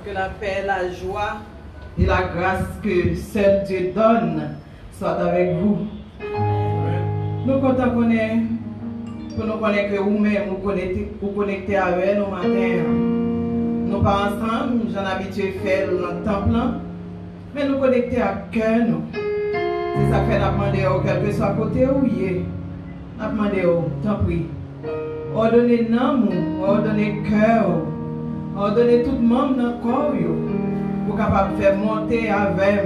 que la paix, la joie et la grâce que seul Dieu donne soit avec vous. Nous comptons pour nous connaître que vous-même vous connectez avec nous matin. Nous pas ensemble, j'en habitué faire dans le temple, mais nous connecter à cœur nous. C'est ça que fait demander quel que soit côté où il est. Demander tant pis. Ordonnez nom, ordonnez cœur, ordonnez tout le monde dans le corps pour capable faire monter avec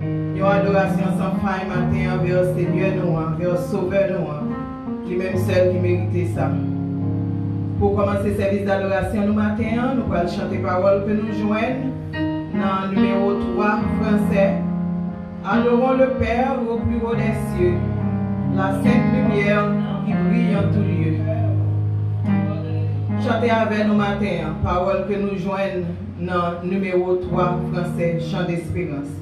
une adoration sans faille matin envers le Seigneur nous, envers le Sauveur nous, qui même seul qui mérite ça. Pour commencer ce service d'adoration nous matin, nous allons chanter paroles que nous joignons dans le numéro 3 français. Adorons le Père au plus haut des cieux, la sainte lumière qui brille en tout lieu. Chantez avec nous matin, paroles que nous joignons dans le numéro 3 français, chant d'espérance.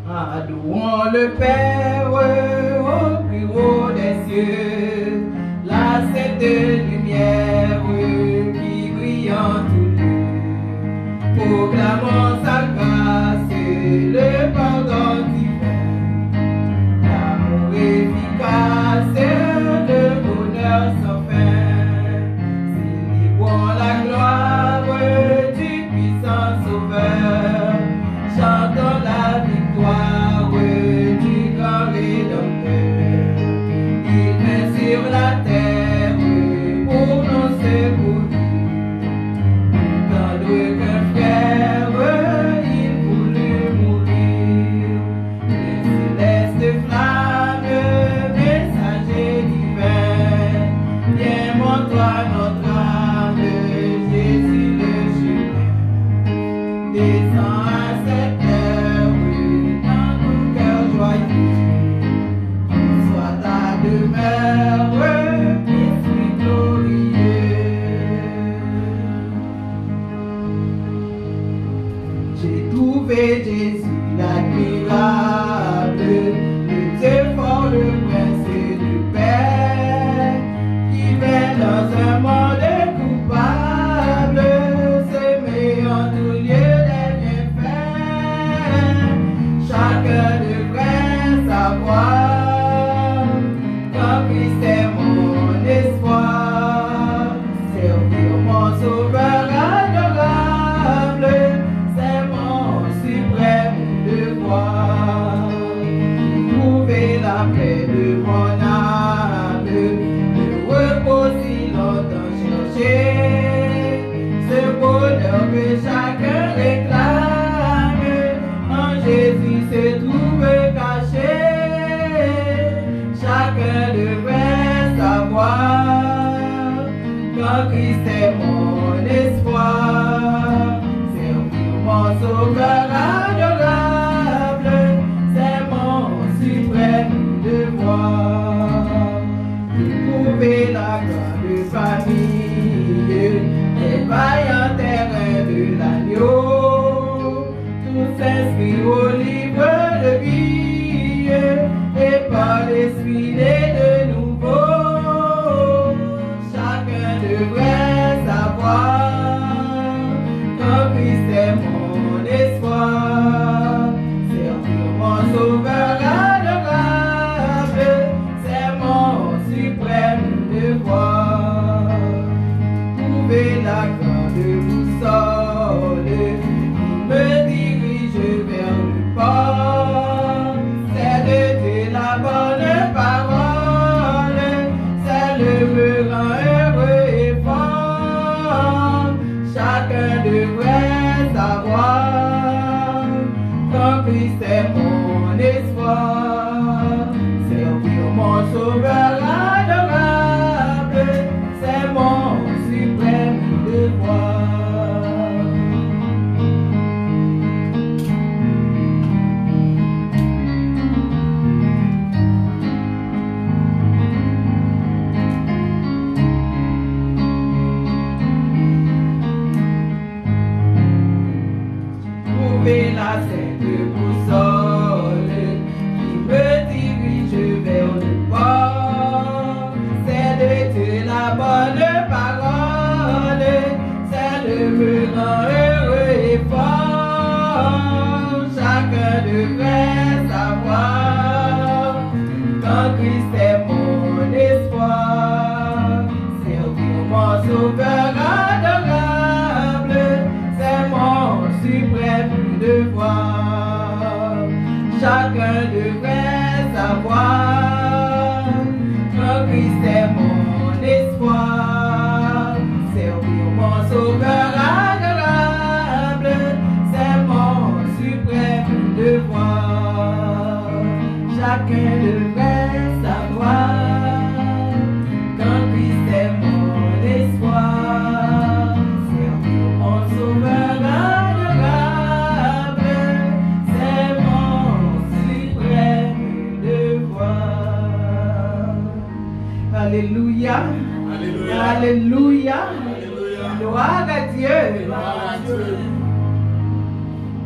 Adorons le Père au plus haut des cieux, la sainte lumière qui brille en tout lieu. Proclamons sa grâce, le pardon divin, l'amour efficace, le bonheur sans fin. Célébrons la gloire du puissant Sauveur, chantons la victoire du grand Rédempteur. Il vient sur la terre pour nous secourir. Tant qu'un frère, il voulut mourir. Les célestes flammes, messager divin, viens montre-toi notre âme, Jésus le chemin. Descends à cette heure dans nos cœurs joyeux. Sois ta demeure, Esprit glorieux. J'ai trouvé Jésus l'admirable, le Dieu fort, le prince de paix, qui vient dans un monde coupable, s'aimer en tout lieu des bienfaits. Chacun devrait savoir qu'en Christ est mon espoir, servir mon sauveur adorable, c'est mon suprême devoir. Trouver la paix de mon âme, le repos si longtemps cherché, ce bonheur que chacun réclame, en Jésus se trouve caché. Chacun devrait savoir qu'en Christ est mon espoir, servir mon sauveur adorable, c'est mon suprême devoir. Trouver la grande famille, les vaillants terrains de l'agneau, tout s'inscrit au livre de vie, et par l'esprit né de nouveau. Chacun devrait savoir qu'en Christ est mon espoir, servir mon sauveur adorable, c'est mon suprême devoir. Trouver la grande boussole qui me dirige vers le port, celle de la bonne parole, celle me rend heureux et fort. Chacun devrait savoir qu'en Christ est mon espoir, servir mon sauveur adorable, c'est mon suprême devoir. Trouver la sainte boussole qui me dirige vers le port, c'est de la bonne parole, devenant heureux et fort, chacun devrait savoir qu'en Christ est mon espoir. Servir mon sauveur adorable, c'est mon suprême devoir. Chacun devrait savoir qu'en Christ est mon espoir. Servir mon sauveur adorable, c'est mon suprême devoir. Chacun devrait savoir qu'en Christ est mon espoir. Servir mon sauveur adorable, c'est mon suprême devoir. Alléluia. Alléluia. Alléluia. Gloire à Dieu.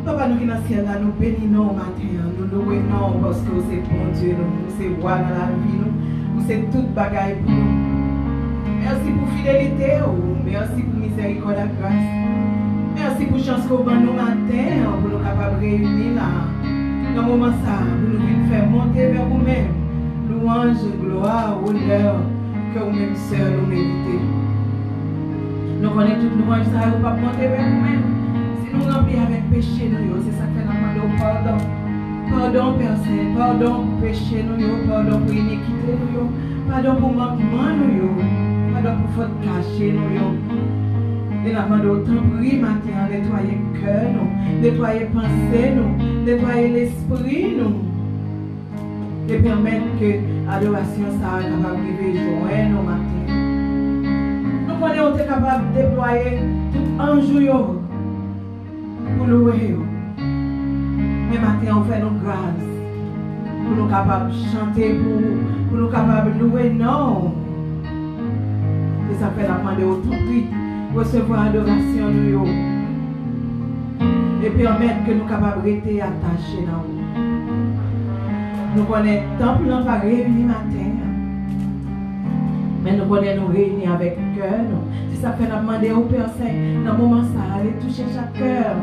Papa, nous qui dans le ciel, nous bénissons matin, nous louons parce que c'est bon Dieu, nous c'est roi dans la vie, nous c'est toute bagaille pour nous. Merci pour fidélité, merci pour miséricorde et grâce. Merci pour chance qu'on va nous matin, pour nous capables de réunir là. Dans le moment ça, pour nous faire monter vers vous-même. Louange, gloire, honneur, que vous-même seul nous méritez. Nous connaissons toute louange, ça ne va pas monter vers vous-même. Si nous remplis avec péché, c'est ça que nous demandons pardon. Pardon, Père Saint, pardon pour péché, pardon pour iniquité, pardon pour manquement, pardon pour faute cachée. Nous demandons autant prier matin, nettoyer le cœur, nettoyer la pensée, nettoyer l'esprit, et permettre que l'adoration soit capable de rejoindre nos matins. Nous connaissons est capable de déployer tout enjeu pour louer. Mais maintenant, on fait nos grâces pour nous capables de chanter, pour nous capables de louer. Non. Et ça fait la demander autant prix, recevoir l'adoration et permettre que nous capables de rester attachés dans vous. Nous connaissons tant que nous pas réunis matin. Mais nous connaissons nous réunir avec cœur. Si ça fait la demander au Père Saint, dans le moment ça, aller toucher chaque cœur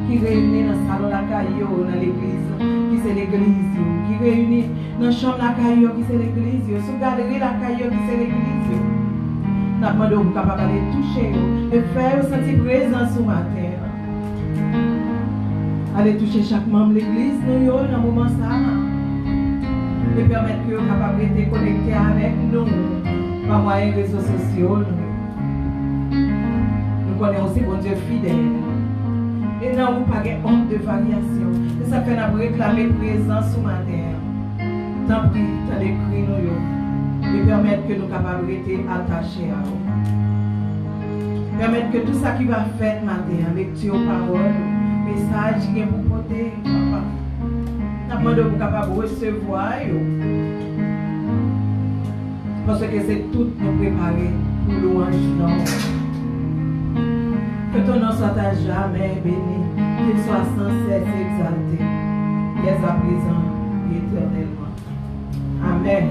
qui réunit dans le salon de la caillou, dans l'église, qui c'est l'église, qui réunit dans la chambre de la caillou, qui c'est l'église, sous la galerie de la caillou, qui c'est l'église. Nous demandons aux capables d'aller toucher, de faire sentir présence ce matin. Allez toucher chaque membre de l'église, nous, dans le moment ça. Et permettre que nous soyons capables de connecter avec nous par moyen des réseaux sociaux. Nous connaissons aussi bon Dieu fidèle. Et non, vous pas de honte de variation. Et ça fait nous réclamer présence ce matin. Tant pis, tant d'écrit nous. Et permettre que nous soyons capables de rester attachés à vous. Permettre que tout ça qui va faire matin, lecture, parole, message qui est pour porter, papa. Nous demandons pour capable de recevoir. Parce que c'est tout nous préparer pour louange. Que ton nom soit à jamais béni, qu'il soit sans cesse exalté, dès à présent et éternellement. Amen.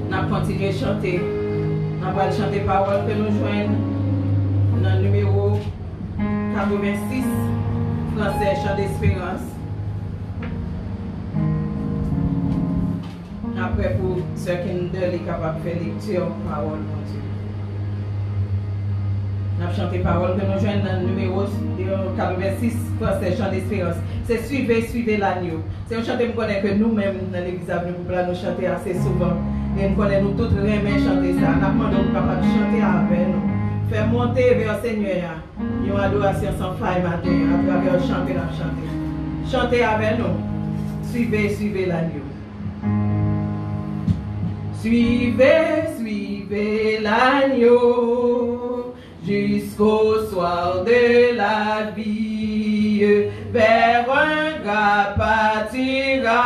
Nous allons continuer à chanter. Nous allons chanter paroles que nous joignons dans le numéro 86, français, chant d'espérance. Après, pour ceux qui nous donnent capable de faire lecture, parole, mon Dieu. Nous avons chanté parole que nous joignons dans le numéro 86, français, chant d'espérance. C'est suivez l'agneau. C'est un chant que nous connaissons que nous-mêmes, dans l'église, nous chanter assez souvent. Et nous connaissons nous tous aimer chanter ça. Nous demandons capables de chanter avec nous. Faire monter vers le Seigneur. Une adoration sans faille matin, à travers le chant que nous avons chanté. Chantez avec nous. Suivez l'agneau. Suivez l'agneau jusqu'au soir de la vie, vers un grand pâturage,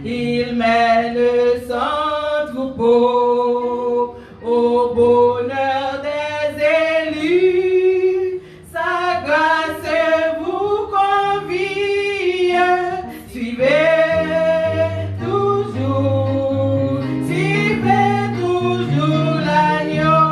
il mène son troupeau au bonheur des élus, sa grâce vous convie, suivez toujours l'agneau.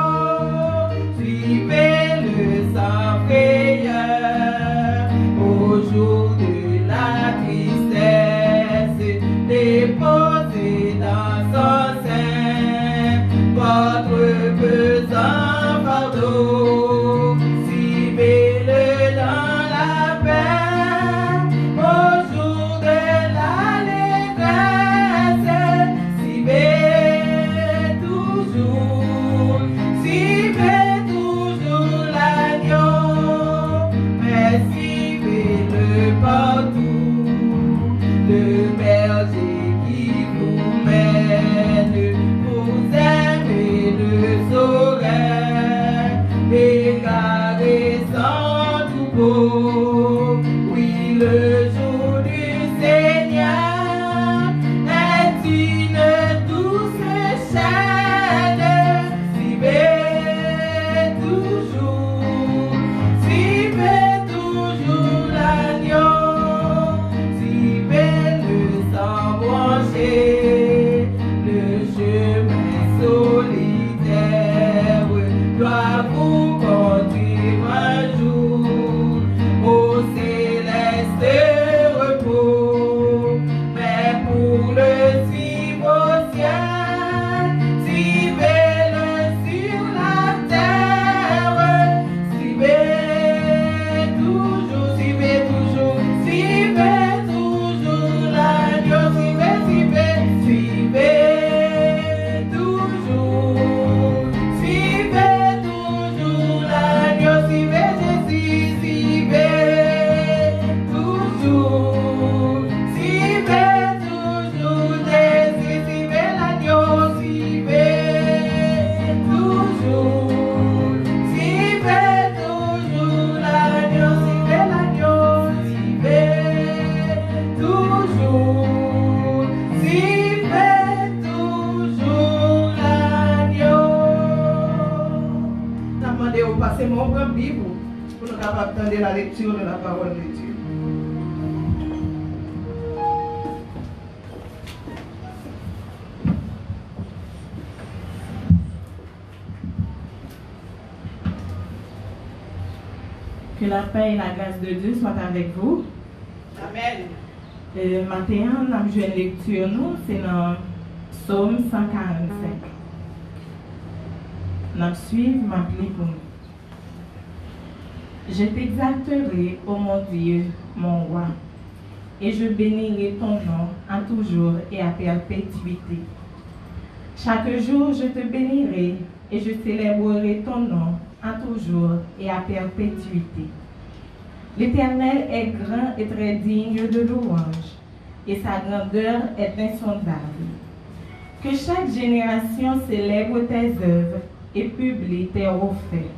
votre pesant fardeau, si belle dans la paix, au jour de l'allégresse, si belle toujours, si belle toujours l'agneau, mais si belle partout, le berger qui vous mène, vous aimez le soleil, égaré sans troupeau, oui le jour du Seigneur est une douce chaîne, si belle toujours, si belle toujours l'agneau, si belle sans brancher, le chemin solitaire doit vous conduire un jour au céleste repos, mais pour le suivre au ciel, si belle sur la terre, si belle toujours, si belle toujours, si belle toujours l'agneau, si belle, si belle, si belle toujours, si belle toujours l'agneau, si belle Jésus, si belle toujours, si belle toujours Jésus, si belle l'agneau, si belle toujours, si belle toujours l'agneau, si belle l'agneau, si belle toujours, si belle toujours l'agneau. Demandez au passé mon grand Bible pour nous capables d'entendre la lecture de la parole de Dieu. Que la paix et la grâce de Dieu soient avec vous. Amen. Matin, nous avons une lecture, c'est dans Psaume 145. Nous suivons ma prière pour nous. Je t'exalterai, ô mon Dieu, mon roi, et je bénirai ton nom à toujours et à perpétuité. Chaque jour, je te bénirai et je célébrerai ton nom à toujours et à perpétuité. L'Éternel est grand et très digne de louange, et sa grandeur est insondable. Que chaque génération célèbre tes œuvres et publie tes hauts faits.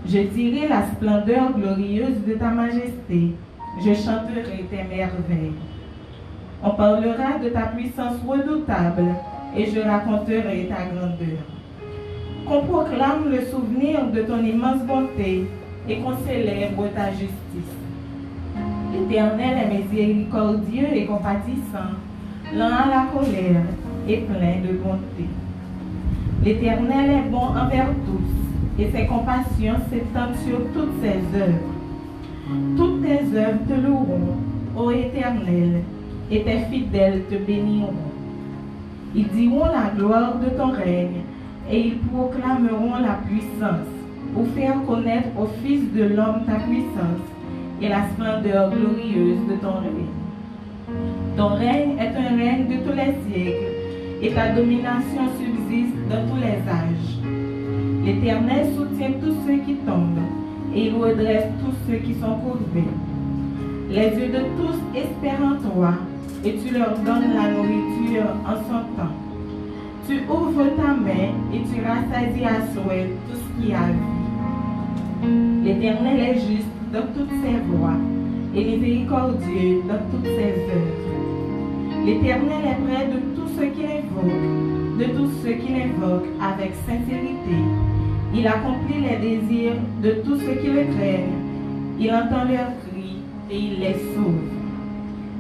Je dirai la splendeur glorieuse de ta majesté, je chanterai tes merveilles. On parlera de ta puissance redoutable, et je raconterai ta grandeur. Qu'on proclame le souvenir de ton immense bonté et qu'on célèbre ta justice. L'Éternel est miséricordieux et compatissant, lent à la colère et plein de bonté. L'Éternel est bon envers tous, et ses compassions s'étendent sur toutes ses œuvres. Toutes tes œuvres te loueront, ô Éternel, et tes fidèles te béniront. Ils diront la gloire de ton règne, et ils proclameront la puissance, pour faire connaître au Fils de l'homme ta puissance et la splendeur glorieuse de ton règne. Ton règne est un règne de tous les siècles, et ta domination subsiste dans tous les âges. L'Éternel soutient tous ceux qui tombent, et il redresse tous ceux qui sont courbés. Les yeux de tous espèrent en toi, et tu leur donnes la nourriture en son temps. Tu ouvres ta main et tu rassasies à souhait tout ce qui a vie. L'Éternel est juste dans toutes ses voies et miséricordieux dans toutes ses œuvres. L'Éternel est près de tous ceux qui l'invoquent, de tous ceux qui l'invoquent avec sincérité. Il accomplit les désirs de tous ceux qui le craignent. Il entend leurs cris et il les sauve.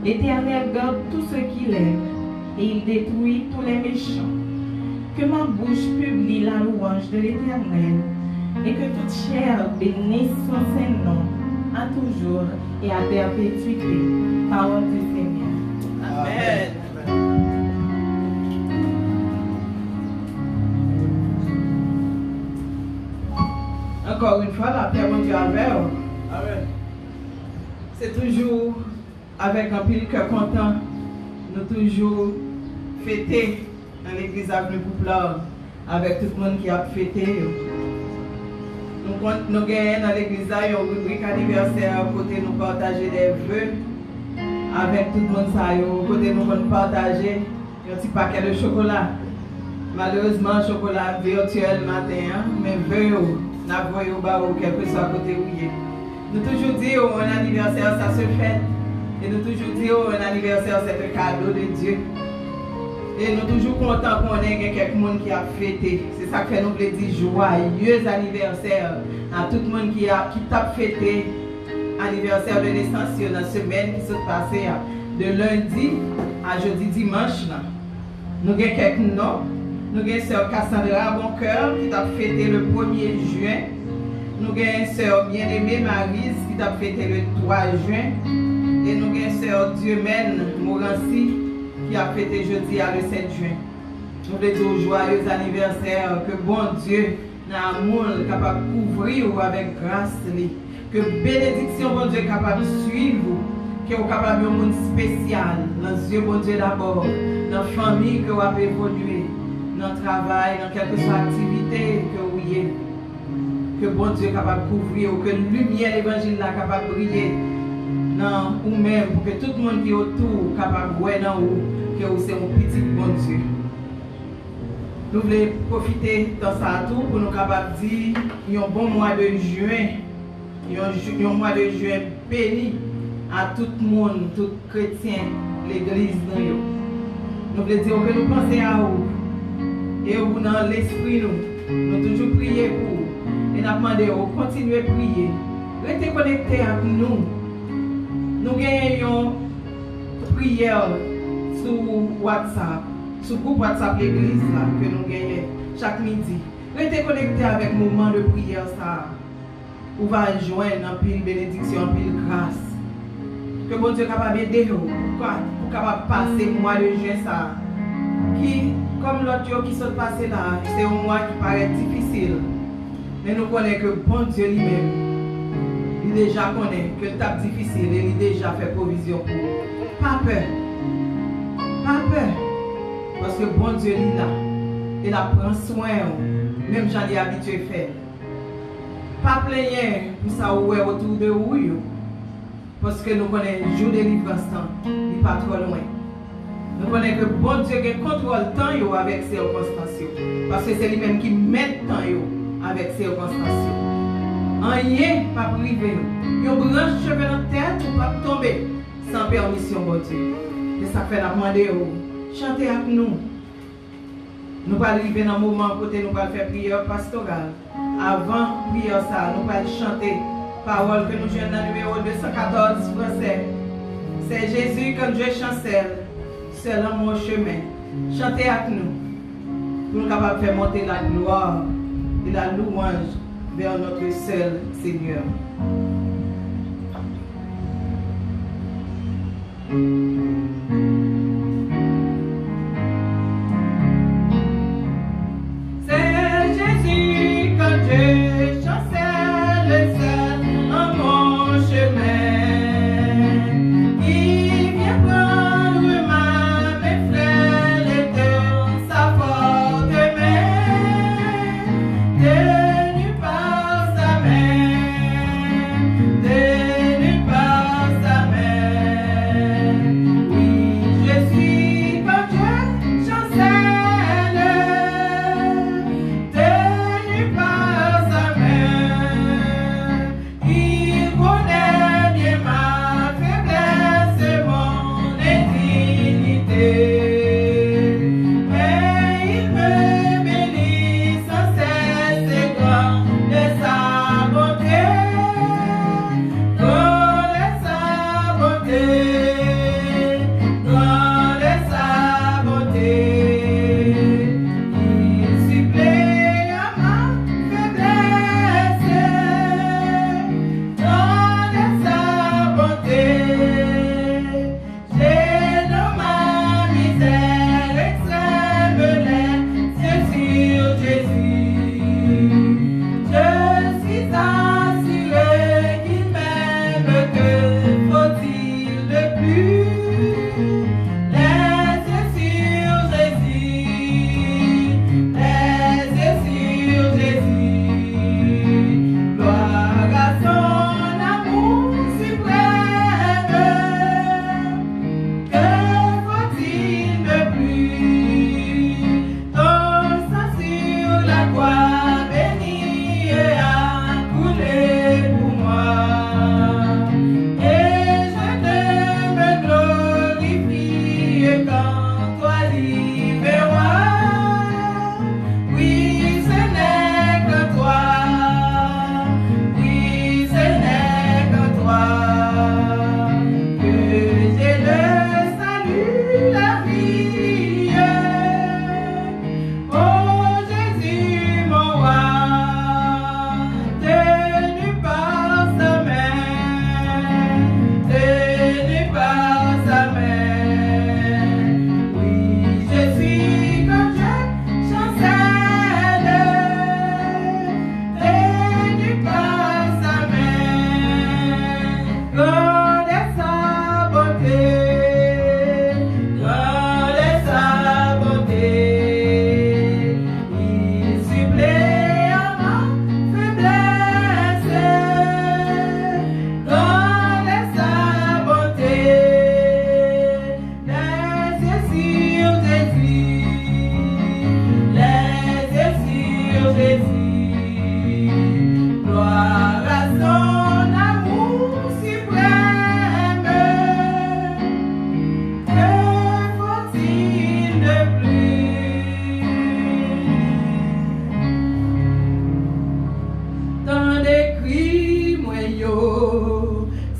L'Éternel garde tous ceux qui l'aiment et il détruit tous les méchants. Que ma bouche publie la louange de l'Éternel et que toute chair bénisse son Saint-Nom à toujours et à perpétuité. Parole du Seigneur. Amen. encore une fois la paix mon Dieu avec vous. Amen. C'est toujours avec un pile cœur content, nous toujours fêter dans l'église Avenue Pouplar avec tout le monde qui a fêté. Nous gagnons dans l'église là une rubrique anniversaire côté nous partager des vœux avec tout le monde ça côté nous partager un petit paquet de chocolat. Malheureusement chocolat virtuel matin mais vœux n'a voyé au bas ou quelque soit côté où nous toujours disons un anniversaire ça se fait et nous toujours disons un anniversaire c'est un cadeau de Dieu. Et nous sommes toujours contents qu'on ait quelqu'un qui a fêté. C'est ça que nous voulons dire joyeux anniversaire à tout le monde qui t'a fêté anniversaire de naissance dans la semaine qui s'est passée de lundi à jeudi dimanche. Nous avons quelques noms. Nous avons sœur Cassandra Boncoeur qui t'a fêté le 1er juin. Nous avons sœur bien-aimée Maryse qui t'a fêté le 3 juin. Et nous avons sœur Dieumène Morancy qui a fêté jeudi à le 7 juin. Nous voulons dire joyeux anniversaire, que bon Dieu, dans l'amour, capable de couvrir avec grâce, que bénédiction, bon Dieu, capable de suivre, que vous capable de un monde spécial, dans les yeux, bon Dieu, d'abord, dans la famille que vous avez évolué, dans le travail, dans quelque soit activité que vous êtes. Que bon Dieu est capable de couvrir, que la lumière de l'évangile est capable de briller. Non, ou même pour que tout le monde qui est autour soit capable de voir dans vous que vous êtes un petit bon Dieu. Nous voulons profiter de ça tout pour nous capables de dire un bon mois de juin, un mois de juin béni à tout le monde, tout chrétien, l'église. Nous voulons dire que nous pensons à vous et vous dans l'esprit nous toujours prier pour vous et nous demandons de continuer à prier. Restez connectés avec nous. Nous gagnons prière sur WhatsApp, sur le groupe WhatsApp l'église que nous gagnons chaque midi. Restez connectés avec le moment de prière ça. Où va joindre en pile bénédiction, en pile grâce. Que bon Dieu est capable d'aider vous pour capable passer le mois de juin ça. Qui, comme l'autre qui sont passé là, c'est un mois qui paraît difficile. Mais nous connaissons que bon Dieu lui-même. Il déjà connaît que le tap difficile et il déjà fait provision pour vous. Pas peur. Pas peur. Parce que bon Dieu est là. Il a pris soin. Même j'en ai habitué à faire. Pas plaigner pour ça ou autour de vous. Parce que nous connaissons le jour de délivrance. Il n'est pas trop loin. Nous connaissons que bon Dieu contrôle le temps avec ses circonstances. Parce que c'est lui-même qui met le temps avec ses circonstances. Rien pas privé. Yon branche cheveux dans la tête ou pas tomber sans permission de Dieu. Et ça fait la demander chanter avec nous. Nous allons arriver dans un moment côté nous allons faire prière pastorale. Avant prière ça, nous allons chanter parole que nous jouons dans le numéro 214 français. C'est Jésus comme Dieu chancelle, seul en mon chemin. Chantez avec nous pour nous capables de faire monter la gloire et la louange vers notre seul Seigneur. C'est Jésus quand Dieu chancelle seul en mon chemin. Il vient prendre ma main frêle et de sa forte main. Tenu par sa main, tenu par sa main. Oui,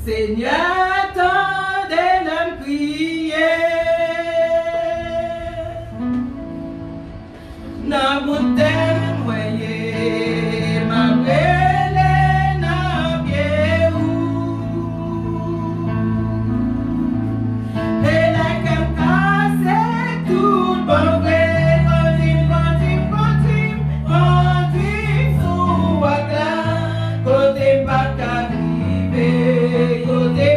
Seigneur, tendez l'homme prier. Dans mon témoigner, ma belle n'a bien et la campagne, c'est tout bon vrai. Continue, sous la côté pas qu'arriver, côté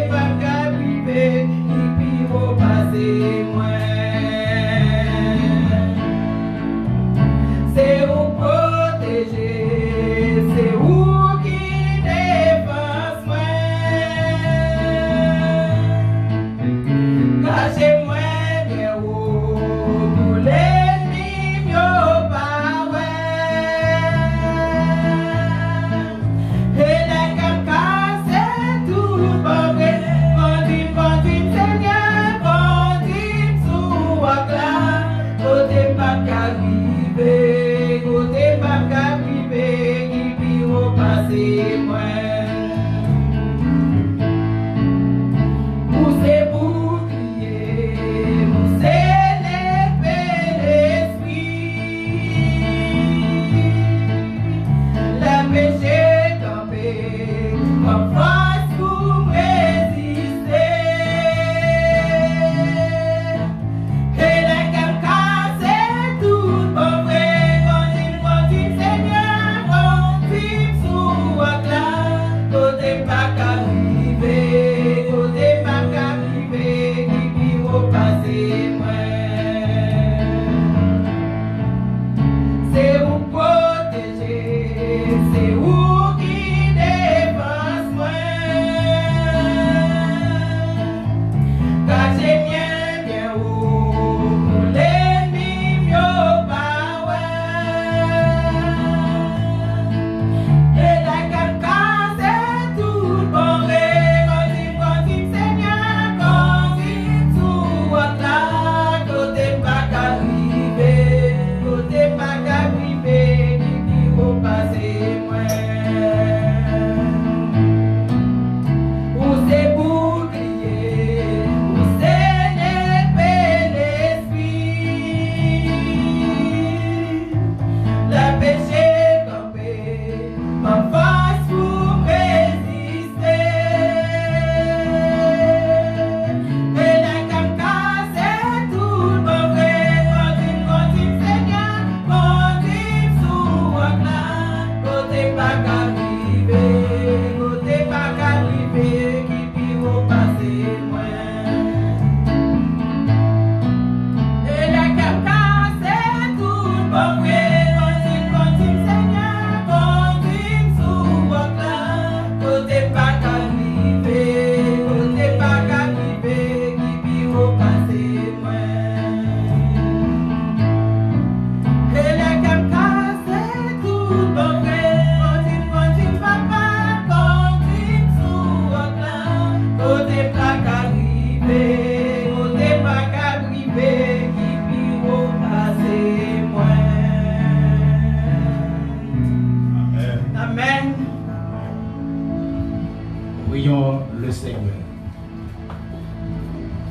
Prions le Seigneur.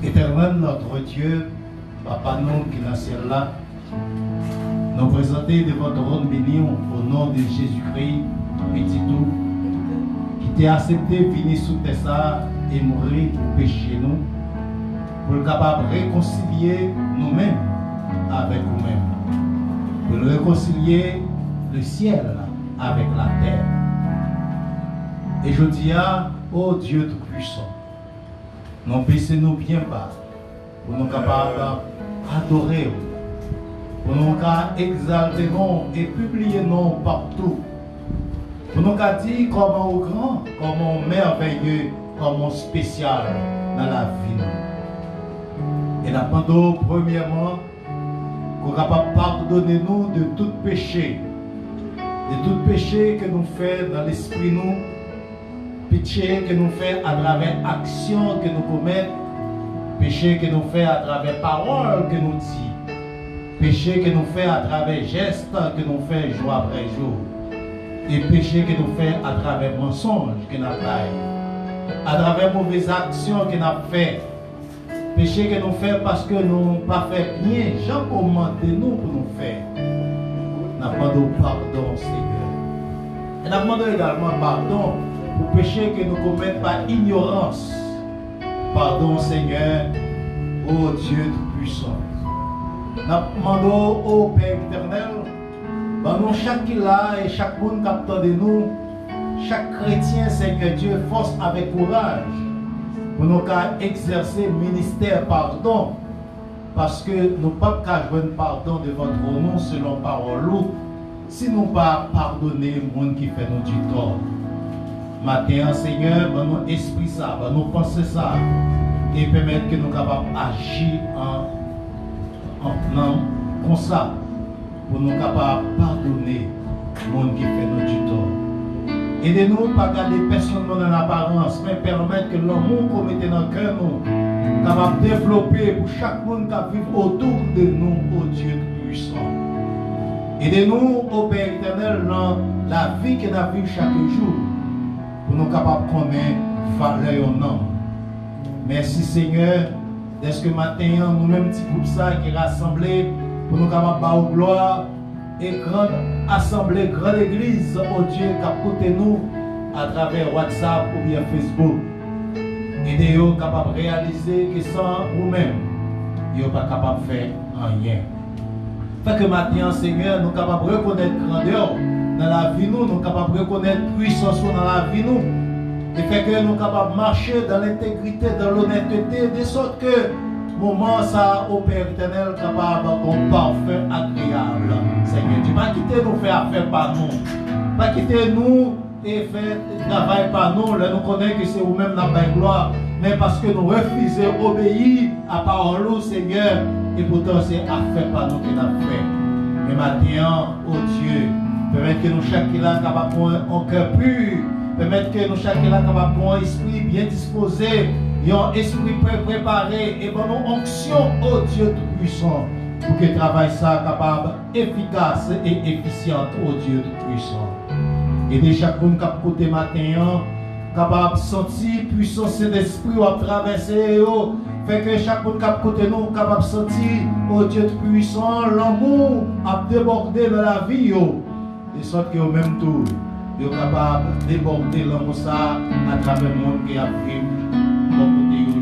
Éternel notre Dieu, Papa nous qui est dans le ciel là, nous présenter devant ton trône béni au nom de Jésus-Christ, petit tout, qui t'a accepté venir sous tes ça et mourir pour pécher nous, pour être capable de réconcilier nous-mêmes avec nous-mêmes, pour réconcilier le ciel avec la terre. Et je dis à, oh Dieu Tout-Puissant, nous baissez-nous bien bas, pour nous capables d'adorer, pour nous exalter nous et publier nous partout, pour nous dire comment au grand, comment merveilleux, comment spécial dans la vie. Et nous demandons premièrement qu'on soit capable de pardonner nous de tout péché, que nous faisons dans l'esprit nous, péché que nous faisons à travers actions que nous commettons, péché que nous faisons à travers paroles que nous disons, péché que nous faisons à travers gestes que nous faisons jour après jour, et péché que nous faisons à travers mensonges que nous faisons, à travers mauvaises actions que nous faisons, péché que nous faisons parce que nous n'avons pas fait bien, Jean commandé nous pour nous faire. Nous demandons pardon, Seigneur. Et nous demandons également pardon pour péché que nous commettons par ignorance. Pardon, Seigneur, ô Dieu Tout-Puissant. Nous demandons au Père éternel, nous chaque qui là et chaque monde qui attend de nous, chaque chrétien, Seigneur Dieu, force avec courage pour nous exercer le ministère pardon, parce que nous ne pouvons pas jouer pardon de votre nom selon parole, si nous ne pas pardonner le monde qui fait nous du tort. Matin, Seigneur, nous esprit ça, nous penser ça, et permettre que nous soyons capables d'agir en comme ça, pour nous capables de pardonner le monde qui fait nous du tort. Aidez-nous pas garder personne dans l'apparence, mais permettre que l'amour qu'on mette dans le cœur nous, capable de développer pour chaque monde qui vit autour de nous, ô Dieu puissant. Aidez-nous, ô Père éternel, dans la vie que nous vivons chaque jour, pour nous capables de connaître valeur au nom. Merci Seigneur, dès ce matin, nous-mêmes, petit groupe ça qui est rassemblé, pour nous capables de gloire. Et grande assemblée, grande église, oh Dieu, qui a côté nous à travers WhatsApp ou bien Facebook. Aidez-nous capables de réaliser que sans vous-même, vous n'êtes pas capable de faire rien. Fait que maintenant, Seigneur, nous sommes capables de reconnaître grandeur dans la vie, nous sommes capables de reconnaître puissance dans la vie, nous. Et fait que nous sommes capables de marcher dans l'intégrité, dans l'honnêteté, de sorte que moment ça, au Père éternel, capable de parfait, agréable. Seigneur Dieu, pas quitter nous faire affaire par nous. Pas quitter nous et faire travail par nous. Là, nous connaissons que c'est vous-même dans la gloire. Mais parce que nous refusons d'obéir à la parole, Seigneur. Et pourtant, c'est affaire par nous que nous avons fait. Mais maintenant, oh Dieu, permettre que nous chacun là capable un cœur pur. Permettre que nous chacun là capable un esprit bien disposé. Un esprit préparé et bon onction, oh Dieu Tout-Puissant, pour que le travail soit capable, efficace et efficient, oh Dieu Tout-Puissant. Et de chaque monde qui a côté matin, capable de sentir puissance d'esprit à traverser, fait que chaque monde qui a côté nous, capable de sentir, oh Dieu Tout-Puissant, l'amour a débordé dans la vie, de sorte que au même tour, vous êtes capable de déborder l'amour ça à travers le monde qui a vécu.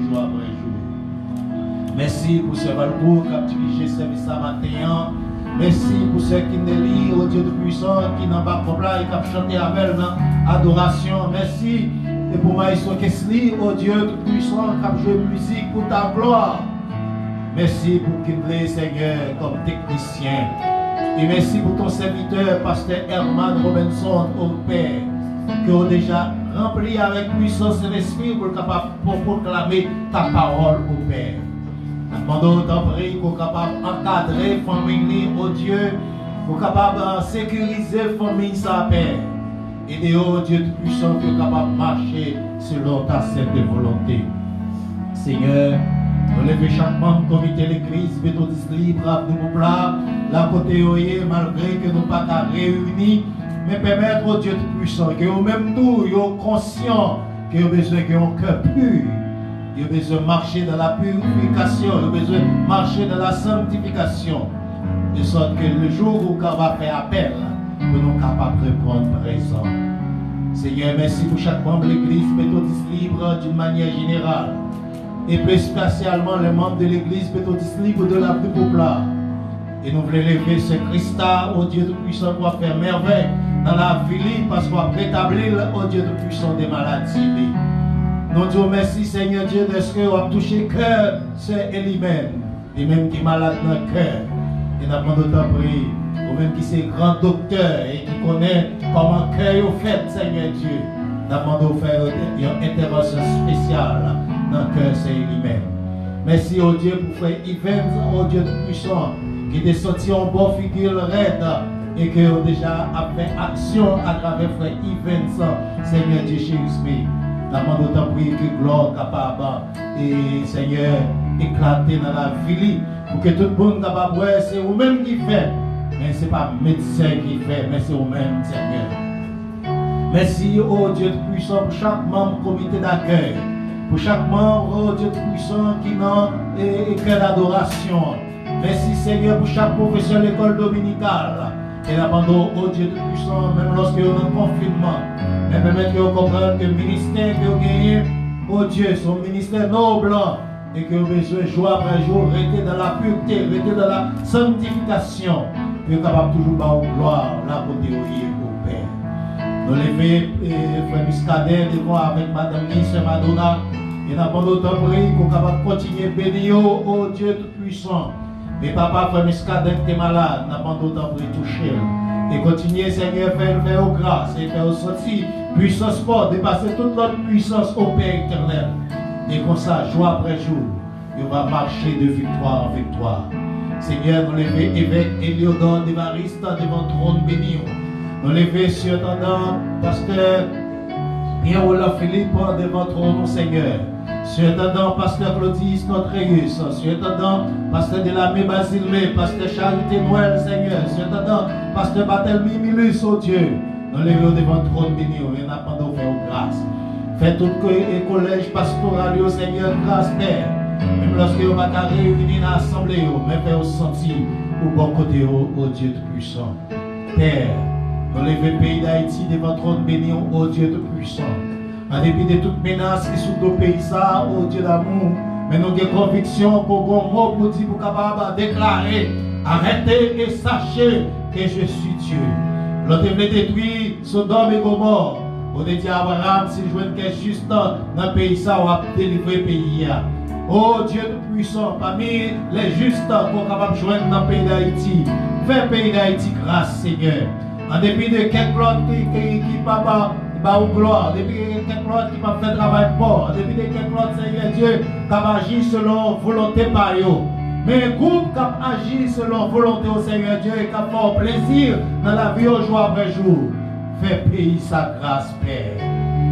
Jour après jour. Merci pour ce valcourt qui a dirigé ce service à matin. Merci pour ceux qui nous lient, au Dieu Tout-Puissant, qui n'ont pas de problème et qui ont chanté avec dans adoration. Merci. Et pour Maïso Kessli, au Dieu Tout-Puissant, qui a joué musique pour ta gloire. Merci pour Kindley, Seigneur, comme technicien. Et merci pour ton serviteur, Pasteur Herman Robinson, au Père, qui a déjà rempli avec puissance de l'esprit pour proclamer ta parole au Père. Nous demandons d'en prier pour capable d'encadrer la famille, oh Dieu, pour capable de sécuriser la famille, sa Père. Et oh Dieu Tout-Puissant, pour capable de marcher selon ta sainte volonté. Seigneur, nous levons chaque membre du comité de l'église, méthodiste libre, nous là, la côté malgré que nous ne sommes pas réunis. Mais permettre au Dieu Tout-Puissant que vous-même nous, soyons conscients qui ont besoin d'un cœur pur. Ils ont besoin de marcher dans la purification, ils ont besoin de marcher dans la sanctification. De sorte que le jour où on va faire appel, nous sommes capables de répondre présent. Seigneur, merci pour chaque membre de l'Église méthodiste libre d'une manière générale. Et plus spécialement les membres de l'Église méthodiste libre de la plus populaire. Et nous voulons lever ce Christ-là, au Dieu Tout-Puissant, pour faire merveille dans la vie, parce qu'on va rétablir au Dieu Tout-Puissant des maladies. Nous disons merci, Seigneur Dieu, de ce qu'on a touché le cœur, c'est lui-même. Lui-même qui est malade dans le cœur. Et nous avons d'autant prier. Vous-même qui c'est grand docteur et qui connaît comment le cœur est fait, Seigneur Dieu. Nous avons faire une intervention spéciale dans le cœur, c'est lui-même. Merci au Dieu pour frère Yves, au Dieu Tout-Puissant, qui est sorti en bonne figure raide et qui a déjà fait action à travers frère Yves, Seigneur Dieu, Jésus-Christ. Nous avons d'autant prier que gloire capable et Seigneur éclater dans la vie pour que tout le monde capable de voir, c'est vous-même qui fait. Mais ce n'est pas le médecin qui fait, mais c'est vous-même, Seigneur. Merci, oh Dieu Tout-Puissant, pour chaque membre du comité d'accueil. Pour chaque membre, oh Dieu Tout-Puissant, qui n'a cœur d'adoration. Merci, Seigneur, pour chaque professeur de l'école dominicale. Et l'abandon, oh Dieu Tout-Puissant, même lorsque nous sommes en confinement. Mais permettre que vous compreniez que le ministère que vous gagnez, oh Dieu, son ministère noble. Et que vous avez besoin, jour après jour, rester dans la pureté, rester dans la sanctification. Vous êtes capable toujours de gloire, la beauté au Père. Nous levons Frère Muscadet devant avec Madame Nice Madonna. Et nous avons d'autant prié qu'on est capable de continuer à bénir au Dieu Tout-Puissant. Mais papa, Frère Muscadet qui est malade, nous avons d'autant prié toucher. Et continuer, Seigneur, faire aux grâces et faire sortir puissance forte, dépasser toute notre puissance au Père éternel. Et comme ça, jour après jour, on va marcher de victoire en victoire. Seigneur, nous levons évêque Eliodore d'Évariste devant le trône béni. Nous levons surintendant pasteur Pierre-Olaf Philippe devant le trône, Seigneur. Surintendant pasteur Claudis Notreus, surintendant pasteur Delamé Basilmé, pasteur Charité Noël, Seigneur, surintendant pasteur Barthélemy Milus, oh Dieu. Nous levons devant le trône béni et nous appelons faire grâce. Faites tout les collèges pastoraux, Seigneur, grâce, Père. Même lorsque vous va réunir dans l'assemblée, mais faire sentir au bon côté, au Dieu Tout-Puissant. Père, nous levons le pays d'Haïti devant le trône béni, au Dieu Tout-Puissant. En dépit de toutes menaces qui sont au pays, au Dieu d'amour, mais nous avons conviction pour bon mot pour dire, pour capable déclarer, arrêtez et sachez que je suis Dieu. L'autre voulait détruire Sodome et Gomorrhe. On a dit à Abraham, s'il joue quelque juste dans le pays, ça va délivrer le pays. Oh Dieu Tout-Puissant, parmi les justes pour capable de joindre dans le pays d'Haïti, fais le pays d'Haïti grâce, Seigneur. En dépit de quelques autres qui papa, ou gloire, depuis quelques autres qui va faire travail fort, depuis quelques autres, Seigneur Dieu, qui va agir selon volonté par eux. Mais un groupe qui agit selon volonté au Seigneur Dieu et qui va faire plaisir dans la vie au jour après jour. Fais payer sa grâce, Père.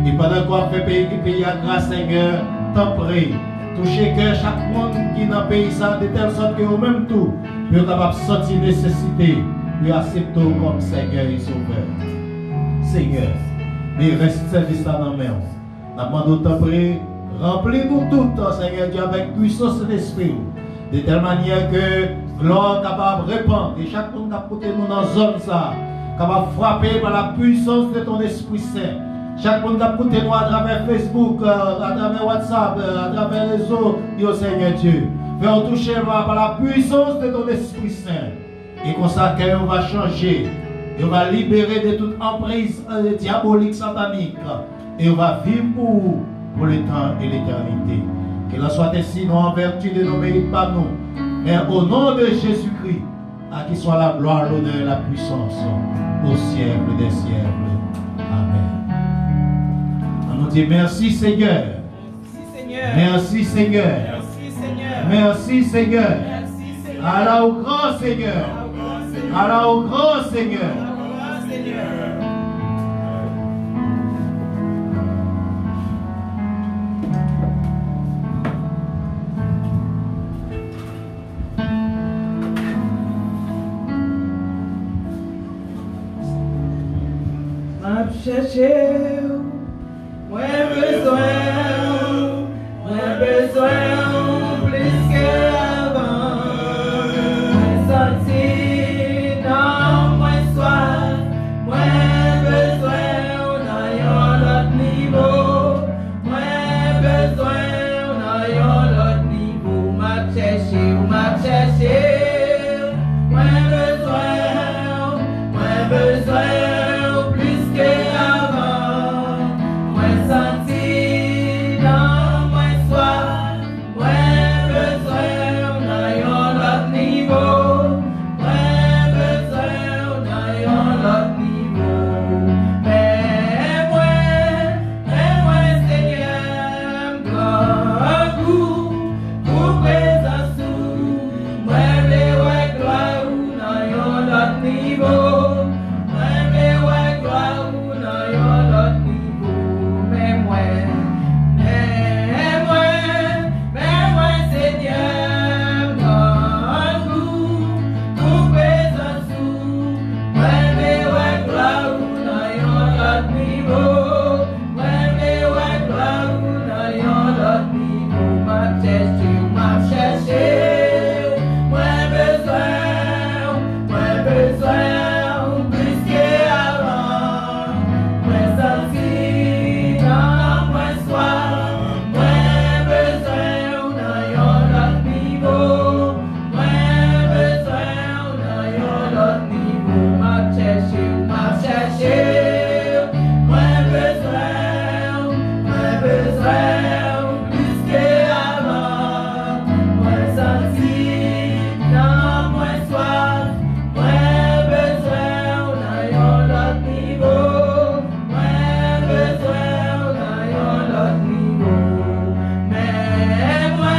Et pendant qu'on fait payer la grâce, Seigneur, t'en prie. Touchez que chaque monde qui est dans le pays, ça, de telle sorte que vous-même tout, vous êtes capable de sortir nécessité, vous acceptez comme Seigneur et Sauveur. Seigneur, mais reste service dans nos mains. Nous demandons t'en prie, remplis-nous tout, Seigneur Dieu, avec puissance de l'Esprit. De telle manière que gloire capable de répandre. Et chaque monde qui a porté nous dans la zone, ça, capable de frapper par la puissance de ton Esprit Saint. Chaque monde qui a écouté nous à travers Facebook, à travers WhatsApp, à travers les réseaux, Dieu Seigneur Dieu. Fais-nous toucher par la puissance de ton Esprit Saint. Et comme ça, qu'on va changer. Et on va libérer de toute emprise diabolique, satanique. Et on va vivre pour le temps et l'éternité. Qu'il en soit ainsi, non en vertu de nos mérites pas nous. Mais au nom de Jésus-Christ, à qui soit la gloire, l'honneur et la puissance au siècle des siècles. Amen. On nous dit merci Seigneur. Merci Seigneur. Merci Seigneur. Merci Seigneur. Merci Seigneur. Allah au grand Seigneur. Allah au grand Seigneur. Grand Seigneur. Chercher Moins besoin plus qu'avant. Moins senti dans moins soif, moins besoin d'un autre niveau. Moins besoin d'un autre niveau. M'a cherché, moins besoin plus qu'avant. Moins senti dans moins soif, moins besoin d'un autre niveau. Moins besoin d'un autre niveau. Mais moi Seigneur, grand goût pour présence ou moi les ouais gloire ou dans un autre niveau. Moi les ouais gloire ou dans un autre niveau. Mais moi Seigneur, grand goût pour présence ou moi les ouais gloire ou dans un autre niveau. Moi les ouais gloire ou dans un autre niveau. M'a cherché, moins besoin plus qu'avant. Moins senti dans moins soif, moins besoin d'un autre niveau. Moins besoin d'un autre niveau. M'a cherché, moins besoin plus qu'avant. Moins senti dans moins soif, moins besoin d'un autre niveau. Moins besoin d'un autre niveau. Mais moi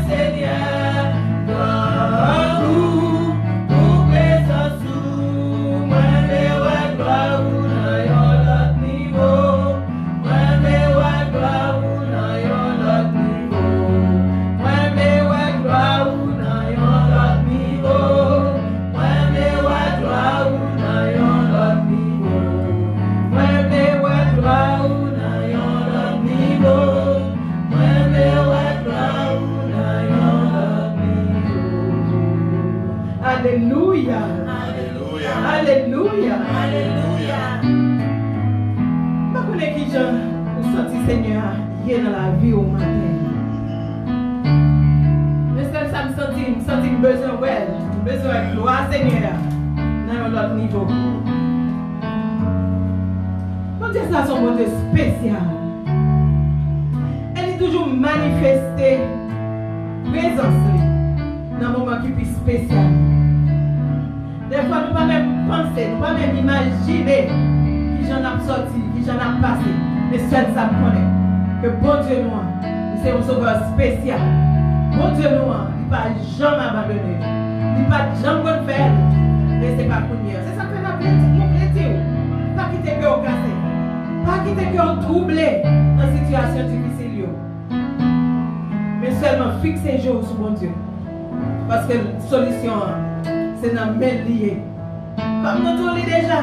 Seigneur, grand goût pour présence ou moi les ouais gloire ou dans un autre niveau. Moi les ouais gloire ou dans un autre niveau. Moi les ouais gloire ou dans un autre niveau. Moi les ouais gloire ou dans un autre niveau. Moi les ouais gloire ou dans un autre niveau. Moi les ouais gloire ou dans un autre niveau. Alléluia. Alléluia. Pas qu'on est qui Jean ou senti Seigneur hier dans la vie au matin. Mais ça me senti besoin de gloire Seigneur dans un autre niveau. Mon Dieu, ça son bon Dieu spécial. Elle est toujours manifestée présence dans un moment qui est spécial. Des fois, nous ne pouvons pas même penser, nous ne pouvons pas même imaginer qui j'en a sorti, qui j'en a passé. Mais seul ça me connaît. Que bon Dieu nous, c'est un sauveur spécial. Bon Dieu nous, il ne va jamais abandonner. Il ne va jamais faire. Mais ce n'est pas pour nous. C'est ça que nous plaisir. Pas quitter que au cassé. Pas quitter que au troublé dans une situation difficile. Mais seulement fixer les jours sur bon Dieu. Parce que la solution, c'est dans le main lié. Comme nous tous les déjà,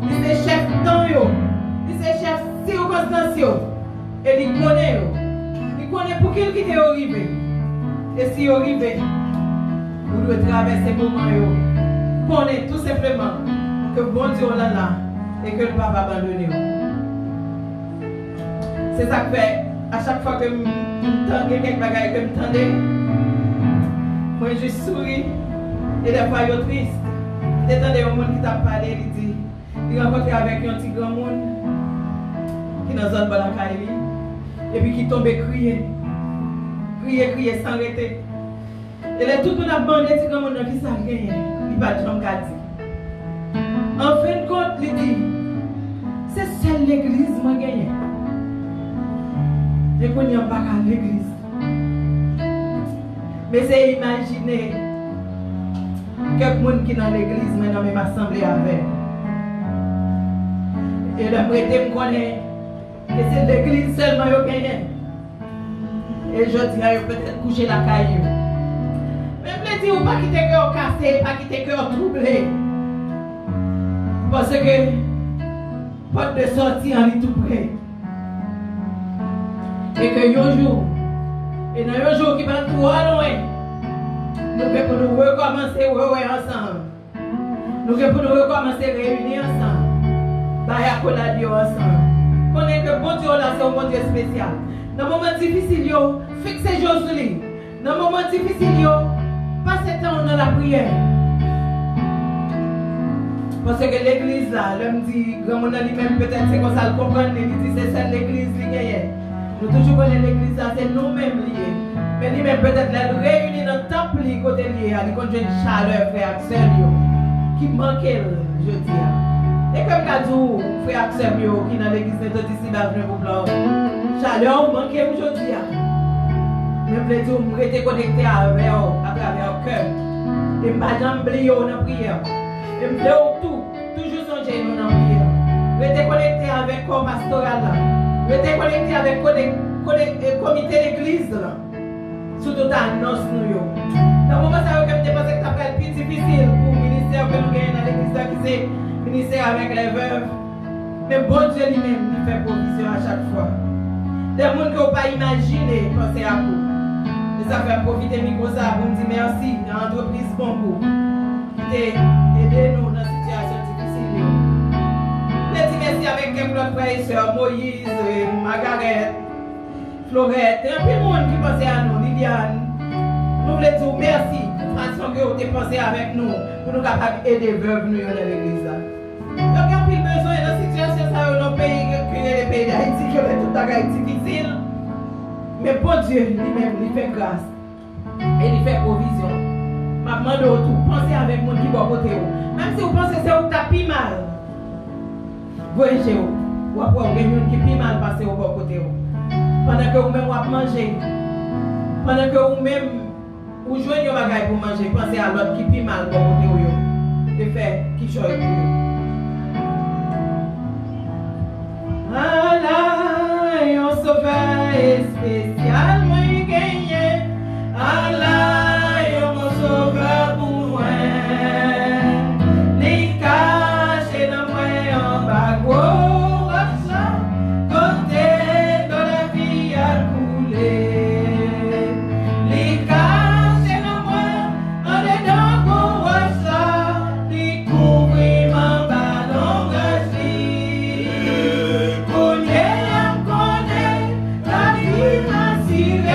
il est chef temps, il est chef circonstance, et il connaît pour qui il est arrivé. Et si il est arrivé, vous devez traverser le moment, connaît tout simplement que bon Dieu est là et que le papa va abandonner. C'est ça que fait, à chaque fois que je entends quelques bagages que je m'entendais, moi je souris. Et des fois, il est triste. Il y a un monde qui t'a parlé, il dit, il rencontre avec un petit grand monde qui est dans la zone de la Kaili, et puis qui tombe et crier sans arrêter. Et là, tout le monde a demandé à petit grand monde qui s'est gagné. Il va dire, Jean Gadi. En fin de compte, il dit, c'est seule l'église qui m'a gagné. Et qu'on n'y a pas qu'à l'église. Mais c'est imaginer quelqu'un qui est dans l'église, mais dans même assemblée avec. Et le prêtre me connaît que c'est l'église seulement qui a gagné. Et je dis, peut-être coucher la caillou. Mais je dis, ou pas quitter que au cassé, pas quitter que au troublé. Parce que porte de sortie en est tout près. Et que un jour, et dans un jour qui va trop loin, nous devons nous recommencer ensemble. Nous devons nous recommencer à réunir ensemble. Baya colladio ensemble. Connaît que bon Dieu là c'est un bon Dieu spécial. Dans le moment difficile, fixez Josué. Dans le moment difficile, passez temps dans la prière. Parce que l'église là, l'homme dit, grand monde lui-même peut-être c'est comme ça le comprendre, il dit c'est celle l'église qui gagne. Nous toujours connaissons l'église là, c'est nous-mêmes liés. Mais lui-même peut-être là, nous réunir dans le temple côté lié, il y a une chaleur, frère Axel, qui manquait, je dis. Et comme Kadou, frère Axel, qui dans l'église n'est pas ici, là, je vous plains. Chaleur manquait aujourd'hui. Je voulais dire, je suis connecté à travers le cœur. Et je ne vais pas oublier dans la prière. Et je voulais tout, toujours songer dans la prière. Je suis connecté avec le corps pastoral. Je suis connecté avec le comité d'église. Surtout dans l'annonce. Dans le moment où je pensais que ça va être plus difficile pour le ministère que nous gagnons dans l'église, qui c'est le ministère avec les veuves. Mais bon Dieu lui-même, il fait provision à chaque fois. Des gens qui n'ont pas imaginé penser à vous. Et ça fait profiter de micro ça pour me dire merci à l'entreprise Bongo qui t'a aidé nous dans cette situation difficile. Je dis merci avec quelques autres frères et sœurs, Moïse, Margaret, Florette, et un peu de monde qui pensait à nous, Liliane. Nous voulons dire merci pour la façon que vous avez pensé avec nous pour nous capables d'aider les veuves nous dans l'église. Donc, il y a plus besoin dans cette situation dans le pays que les pays d'Haïti, qui ont tout à difficile. Mais bon Dieu lui-même, il fait grâce. Et il fait provision. Je demande au tout, pensez avec mon qui va côté. Même si vous pensez que c'est un tapis mal, voyez chez vous. Ou après, vous avez un qui pis mal passer au bon côté. Pendant que vous-même vous mangez, pendant que vous-même vous jouez des bagages pour manger, pensez à l'autre qui pis mal au bon côté. Et faire qui choisit pour vous. Allah, un sauveur spécial, moi gagné. Allah, un sauveur pour moi. Les cachés dans moi en bagot, côté de la vie à couler. Les cachés dans moi en dedans pour ça, découvrir mon ballon gâchis. La vie m'a tiré.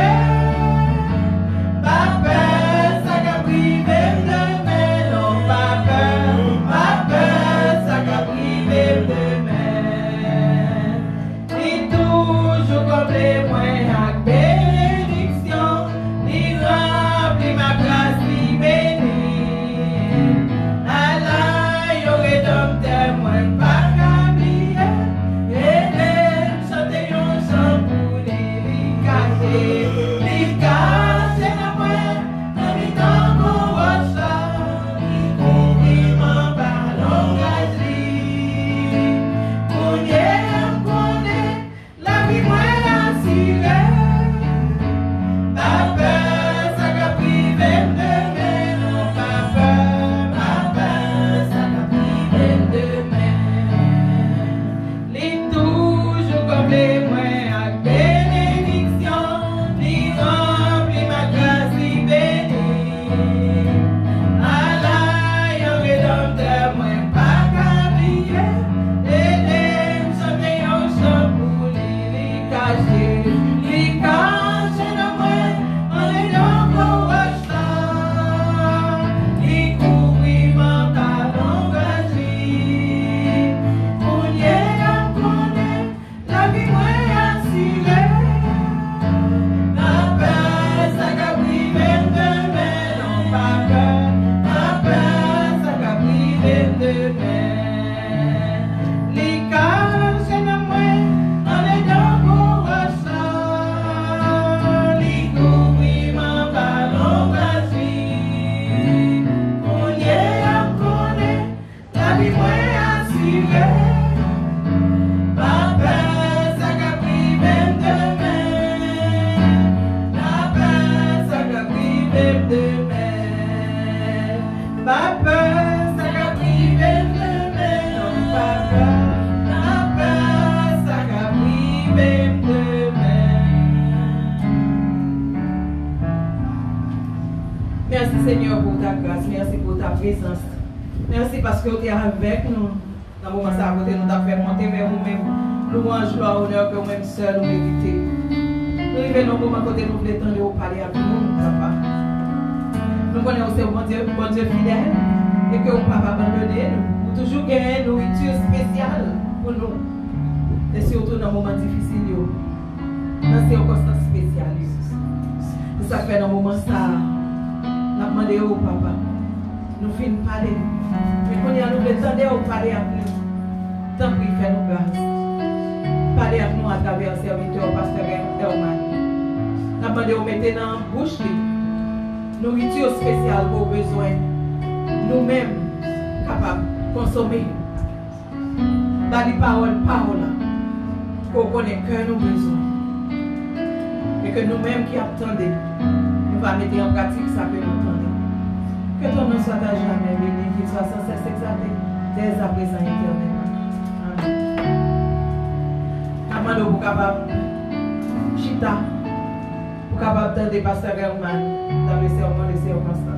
présence. Merci parce que vous êtes avec nous. Dans le moment où nous avons fait monter vers vous-même. Louange, gloire, honneur que vous-même seul vous méritez. Nous arrivons dans le moment où nous voulons tendre parler avec nous, papa. Nous connaissons aussi bon Dieu fidèle et que vous ne pouvez pas abandonner nous. Vous toujours gagner une nourriture spéciale pour nous. Et surtout dans les moments difficiles. Dans ces circonstances spéciales. C'est ça fait dans le moment ça. Nous demandons au papa. Nous finissons parler. Mais quand nous voulons tendre parler avec nous. Tant qu'il fait nous grâce. Parler avec nous à travers le serviteur pasteur Herman. Nous demandons de mettre dans la bouche nourriture spéciale pour besoin. Nous-mêmes capables de consommer. Dans les paroles, pour connaître que nous besoin. Et que nous-mêmes qui attendons, nous allons mettre en pratique ça que nous attendons. Que ton nom soit à jamais béni, qu'il soit sans cesse exalté, dès à présent éternellement. Amando pour capable chita pour capable de pasteur Herman dans le sermon de circonstances.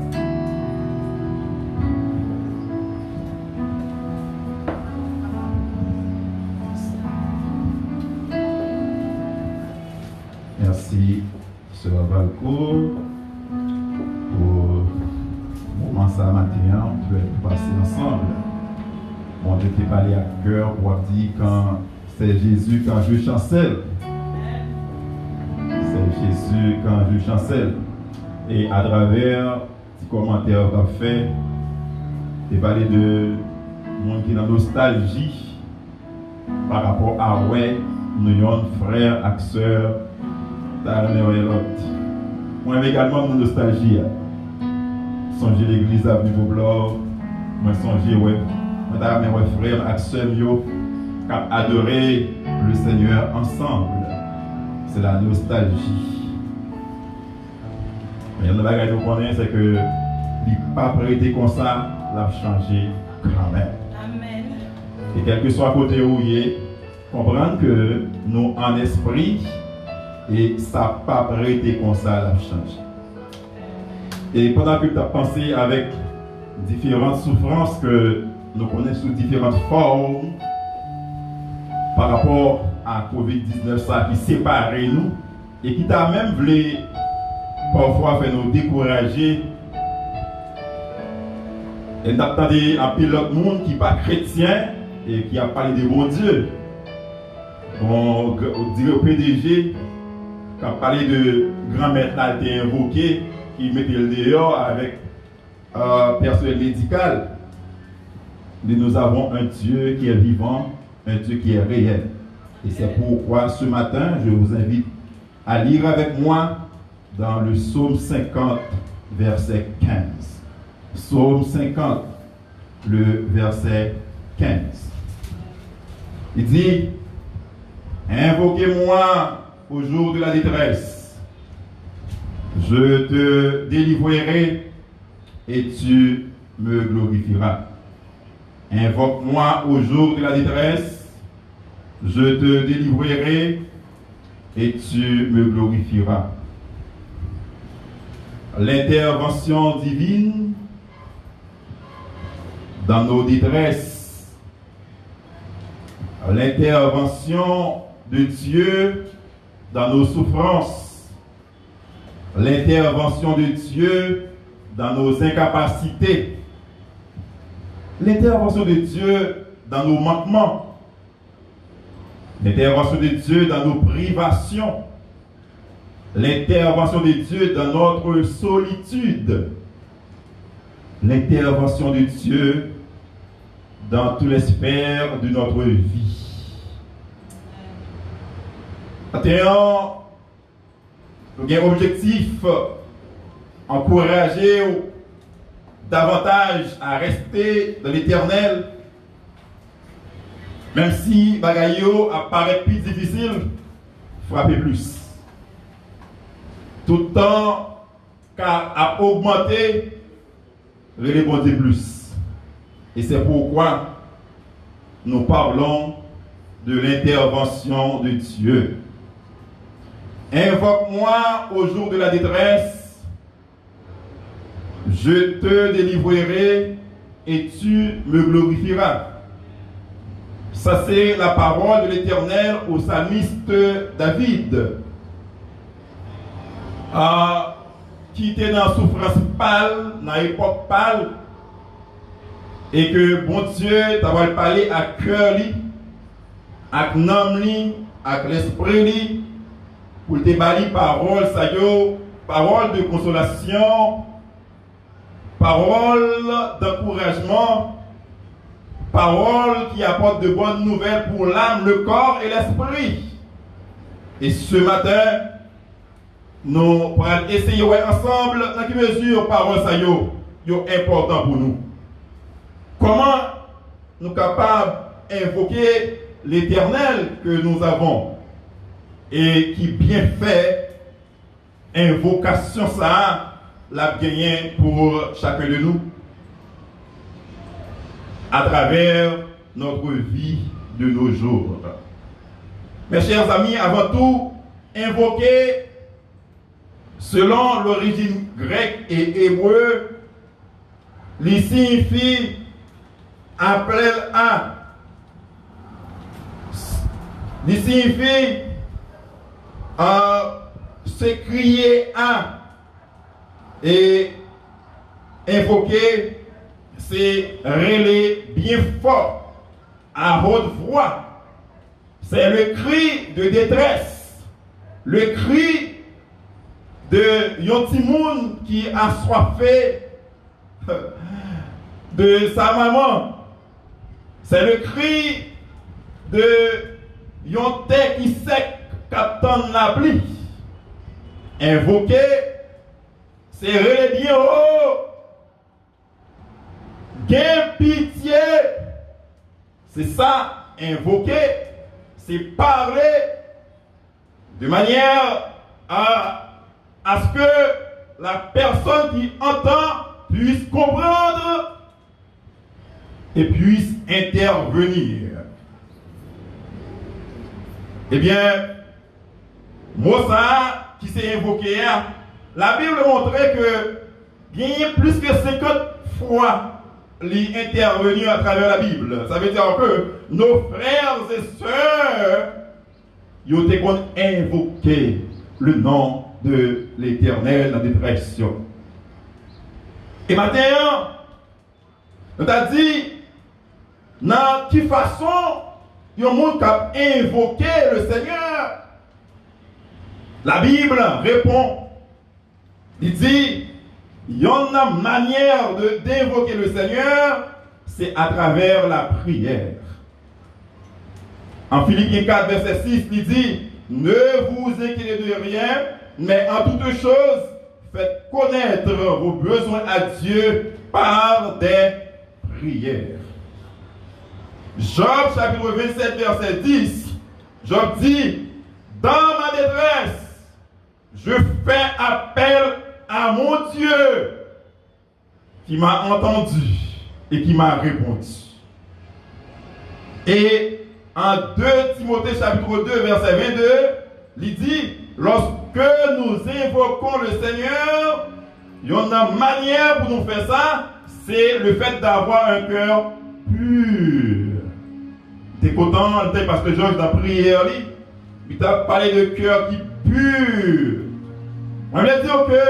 Merci, Sœur Valcourt, pour le moment ça matin, on peut passer ensemble. Bon, je t'ai parlé à cœur pour dire quand c'est Jésus quand je chancelle. C'est Jésus quand je chancelle. Et à travers petit commentaire qu'on a fait, j'ai parlé de monde qui est dans nostalgie par rapport à ouais, nous sommes frères et sœurs. Moi également mon nostalgie. Songer l'église avenue Beaublor, moi songer ouais, moi frère et sœur qui adorer le Seigneur ensemble. C'est la nostalgie. Mais il y a une chose que je connais, c'est que il n'est pas prêté comme ça, l'a changé quand même. Amen. Et quel que soit côté où il est, comprendre que nous en esprit et ça n'a pas prêté comme ça, l'a changé. Et pendant que tu as pensé avec différentes souffrances que nous connaissons sous différentes formes, par rapport à COVID-19 ça qui sépare nous et qui t'a même voulu parfois faire nous décourager. Et nous attendons un pilote monde qui n'est pas chrétien et qui a parlé de bon Dieu. Bon, on dirait au PDG qui a parlé de grand maître là été invoqué qui mettait le dehors avec personnel médical. Mais nous avons un Dieu qui est vivant, un Dieu qui est réel. Et c'est pourquoi ce matin, je vous invite à lire avec moi dans le psaume 50, verset 15. Psaume 50, le verset 15. Il dit, invoquez-moi au jour de la détresse. Je te délivrerai et tu me glorifieras. Invoque-moi au jour de la détresse, je te délivrerai et tu me glorifieras. L'intervention divine dans nos détresses, l'intervention de Dieu dans nos souffrances, l'intervention de Dieu dans nos incapacités, l'intervention de Dieu dans nos manquements, l'intervention de Dieu dans nos privations, l'intervention de Dieu dans notre solitude, l'intervention de Dieu dans toutes les sphères de notre vie. Maintenant, nous avons un objectif, encourager davantage à rester dans l'éternel, même si bagayo apparaît plus difficile, frapper plus. Tout le temps qu'à augmenter, répondre plus. Et c'est pourquoi nous parlons de l'intervention de Dieu. Invoque-moi au jour de la détresse, je te délivrerai et tu me glorifieras. Ça, c'est la parole de l'Éternel au psalmiste David, qui était dans la souffrance pâle, dans l'époque pâle, et que bon Dieu t'a parlé à cœur, à l'âme, à l'esprit, pour te bâtir parole, parole de consolation, parole d'encouragement, parole qui apporte de bonnes nouvelles pour l'âme, le corps et l'esprit. Et ce matin, nous allons essayer ensemble dans quelle mesure parole ça est important pour nous. Comment nous sommes capables d'invoquer l'Éternel que nous avons et qui bien fait invocation ça l'a gagné pour chacun de nous à travers notre vie de nos jours. Mes chers amis, avant tout, invoquer selon l'origine grecque et hébreu, il signifie appeler à. Il signifie s'écrier à. Et invoquer, c'est relayer bien fort, à haute voix. C'est le cri de détresse, le cri de Yotimoun qui a soifé de sa maman. C'est le cri de Yonté qui sait qu'attend la pluie. Invoquer, c'est relayer bien haut. Gain pitié. C'est ça, invoquer, c'est parler de manière à ce que la personne qui entend puisse comprendre et puisse intervenir. Eh bien, moi ça qui s'est invoqué, la Bible montrait que il y a plus que 50 fois l'intervenir à travers la Bible. Ça veut dire que nos frères et sœurs ils ont invoqué le nom de l'Éternel dans des directions. Et maintenant, on t'a dit, dans quelle façon il y a un monde qui a invoqué le Seigneur. La Bible répond, il dit, il y a une manière d'invoquer le Seigneur, c'est à travers la prière. En Philippiens 4, verset 6, il dit, ne vous inquiétez de rien, mais en toutes choses, faites connaître vos besoins à Dieu par des prières. Job chapitre 27 verset 10, Job dit, dans ma détresse, je fais appel à mon Dieu qui m'a entendu et qui m'a répondu. Et en 2 Timothée chapitre 2 verset 22, il dit, lorsque nous invoquons le Seigneur, il y a une manière pour nous faire ça, c'est le fait d'avoir un cœur pur. T'es content, parce que Georges dans la prière, il t'a parlé de cœur qui est pur. On veut dire que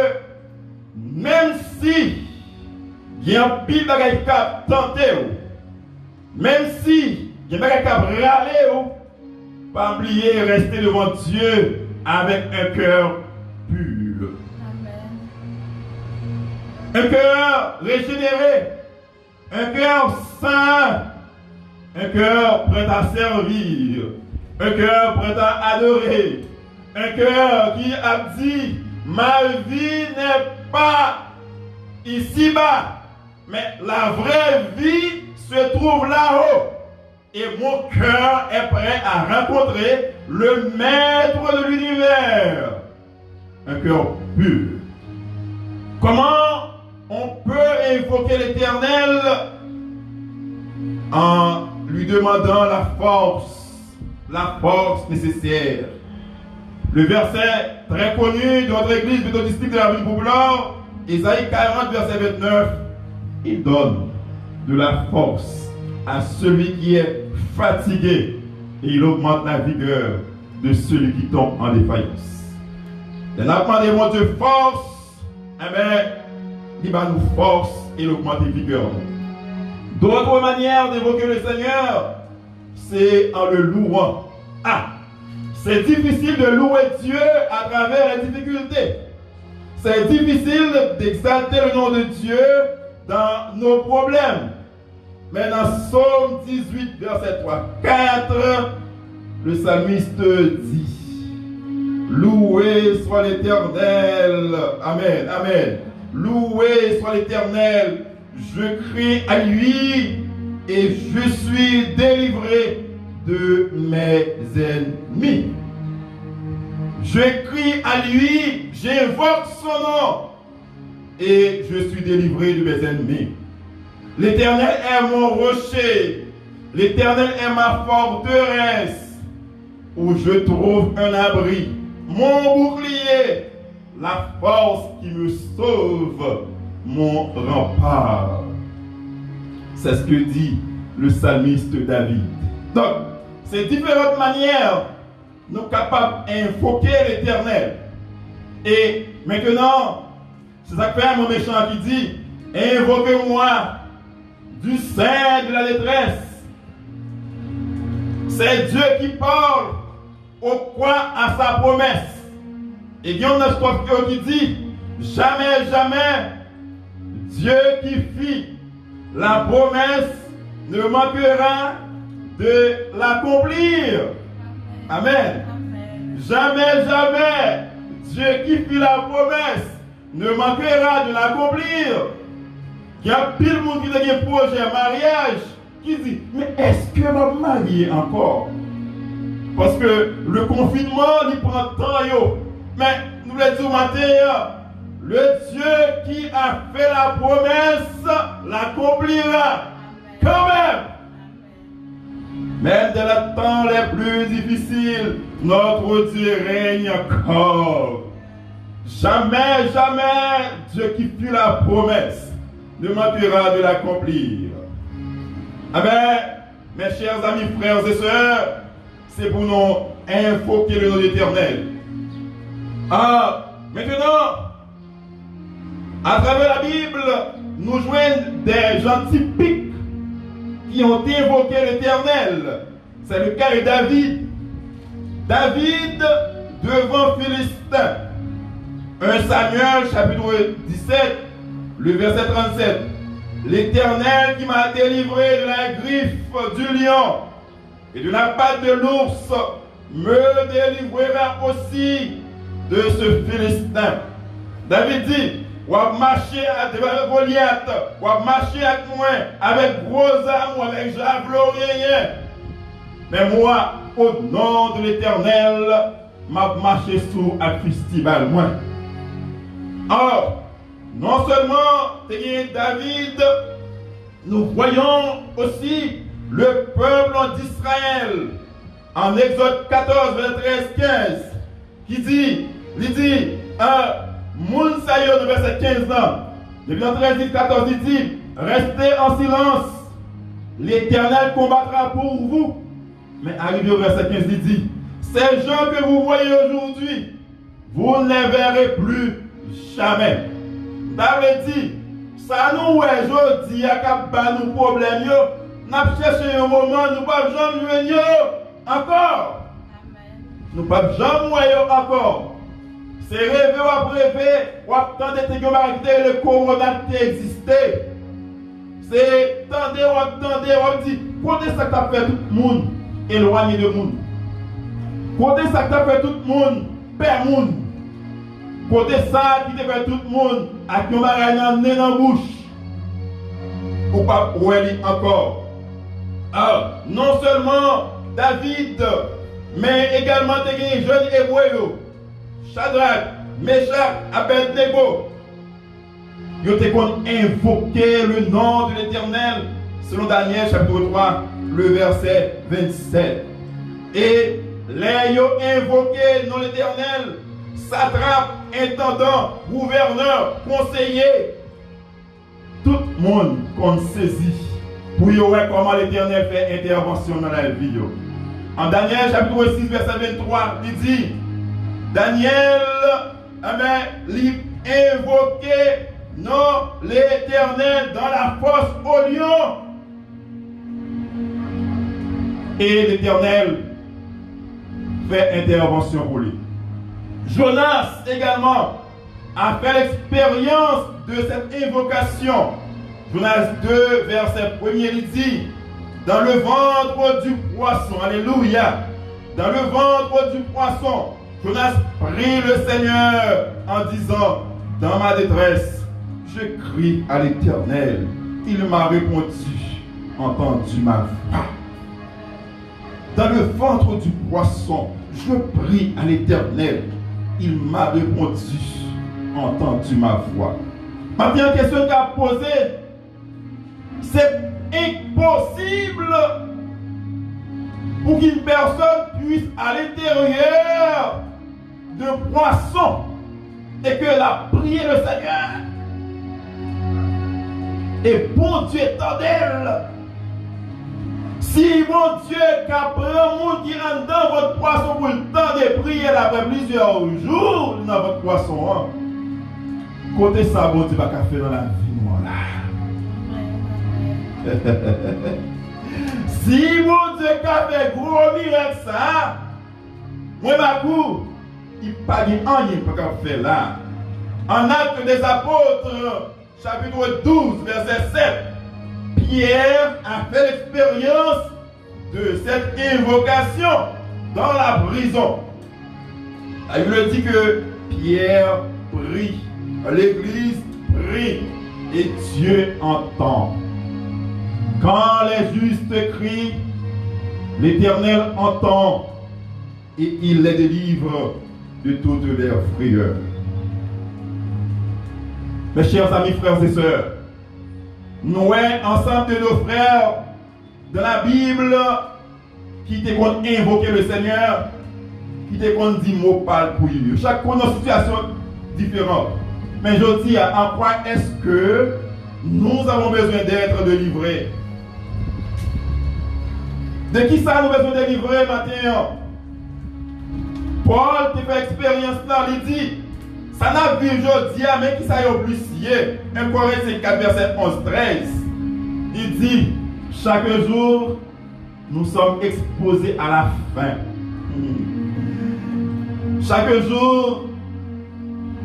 même si il y a un pile de bagaille qui a tenté, même si il y a un bagaille qui a râlé, pas oublier rester devant Dieu avec un cœur pur. Amen. Un cœur régénéré, un cœur saint, un cœur prêt à servir, un cœur prêt à adorer, un cœur qui a dit, ma vie n'est pas ici-bas, mais la vraie vie se trouve là-haut. Et mon cœur est prêt à rencontrer le maître de l'univers. Un cœur pur. Comment on peut invoquer l'Éternel en lui demandant la force nécessaire. Le verset très connu de notre église méthodistique de la ville populaire, Ésaïe 40, verset 29, il donne de la force à celui qui est fatigué et il augmente la vigueur de celui qui tombe en défaillance. Il a demandé mon Dieu force, il va nous force et il augmente la vigueur. D'autres manières d'évoquer le Seigneur, c'est en le louant. C'est difficile de louer Dieu à travers les difficultés. C'est difficile d'exalter le nom de Dieu dans nos problèmes. Mais dans Psaume 18, verset 3-4, le psalmiste dit: Loué soit l'Éternel. Amen, amen. Loué soit l'Éternel. Je crie à lui et je suis délivré de mes ennemis. Je crie à lui, j'invoque son nom et je suis délivré de mes ennemis. L'Éternel est mon rocher, l'Éternel est ma forteresse où je trouve un abri, mon bouclier, la force qui me sauve, mon rempart. C'est ce que dit le psalmiste David. Donc, c'est différentes manières nous sommes capables d'invoquer l'Éternel. Et maintenant, c'est ça que fait mon méchant qui dit: invoquez-moi du sein de la détresse. C'est Dieu qui parle au croit à sa promesse. Et il y a une histoire qui dit: jamais, jamais, Dieu qui fit la promesse ne manquera de l'accomplir. Amen. Jamais, jamais, Dieu qui fit la promesse ne manquera de l'accomplir. Il y a pile de monde qui a un projet mariage qui dit: mais est-ce que ma mariée encore? Parce que le confinement, il prend temps. Mais nous le disons matin, le Dieu qui a fait la promesse l'accomplira quand même. Même dans les temps les plus difficiles, notre Dieu règne encore. Jamais, jamais, Dieu qui fit la promesse ne manquera de l'accomplir. Amen. Mes chers amis, frères et sœurs, c'est pour nous invoquer le nom de l'Éternel. Maintenant, à travers la Bible, nous joignons des gens typiques qui ont invoqué l'Éternel. C'est le cas de David. David devant Philistin. 1 Samuel chapitre 17, le verset 37. L'Éternel qui m'a délivré de la griffe du lion et de la patte de l'ours me délivrera aussi de ce Philistin. David dit: ou à marcher avec Goliath, ou à marcher avec moi, avec gros armes, ou avec javelot, rien. Mais moi, au nom de l'Éternel, m'a marché sous un festival, moi. Alors, non seulement David, nous voyons aussi le peuple d'Israël en Exode 14, 13, 15, qui dit, Moun Sayo de verset 15 ans. Depuis le 13, 14, il dit: restez en silence, l'Éternel combattra pour vous. Mais arrivé au verset 15, il dit: ces gens que vous voyez aujourd'hui, vous ne les verrez plus jamais. David dit: ça nous est aujourd'hui, il y a nos problèmes, nous avons cherché un moment, nous ne pouvons jamais jouer encore. Nous ne pouvons jamais jouer encore. C'est rêver ou à rêver, ou à tenter de le corona qui existait. C'est tenter ou à dire, côté ça qui a fait tout le monde éloigné de monde. Côté ça qui a fait tout le monde perd monde. Côté ça qui a fait tout le monde avec un bagage dans la bouche. Ou pas oublier encore. Alors, non seulement David, mais également des jeunes hébreux. Shadrach, Meshach, Abednego, ils ont invoqué le nom de l'Éternel selon Daniel chapitre 3, le verset 27. Et les ont invoqué le nom de l'Éternel, satrape, intendant, gouverneur, conseiller. Tout le monde qu'on saisit pour voir comment l'Éternel fait intervention dans la vie. En Daniel chapitre 6, verset 23, il dit, Daniel, il invoquait non l'Éternel dans la fosse au lion. Et l'Éternel fait intervention pour lui. Jonas également a fait l'expérience de cette invocation. Jonas 2, verset 1, il dit, dans le ventre du poisson, alléluia, dans le ventre du poisson, Jonas prie le Seigneur en disant, dans ma détresse, je crie à l'Éternel, il m'a répondu, entendu ma voix. Dans le ventre du poisson, je prie à l'Éternel, il m'a répondu, entendu ma voix. Maintenant, la question qu'a posée, c'est impossible pour qu'une personne puisse à l'intérieur de poisson et que la prier le Seigneur. Et bon Dieu est d'elle. Si mon Dieu qu'après monde qui rentre dans votre poisson pour le temps de prier après plusieurs jours dans votre poisson, côté ça, bon Dieu va faire dans la vie noire là. Si mon Dieu a fait gros miracle ça, moi ma cour, il n'y a pas rien pour faire là. En Actes des Apôtres, chapitre 12, verset 7, Pierre a fait l'expérience de cette invocation dans la prison. La Bible dit que Pierre prie, l'Église prie et Dieu entend. Quand les justes crient, l'Éternel entend et il les délivre de toutes leurs frayeurs. Mes chers amis, frères et sœurs, nous ensemble de nos frères de la Bible qui te compte invoquer le Seigneur, qui te compte dire mot parle pour lui. Chacun a une situation différente. Mais je dis, en quoi est-ce que nous avons besoin d'être délivrés? De qui ça nous avons besoin de délivrer maintenant? Paul te fait expérience là, il dit, ça n'a vu aujourd'hui, mais qui ça y a plus lié. 1 Corinthiens 4, verset 11-13. Il dit, chaque jour, nous sommes exposés à la faim. Chaque jour,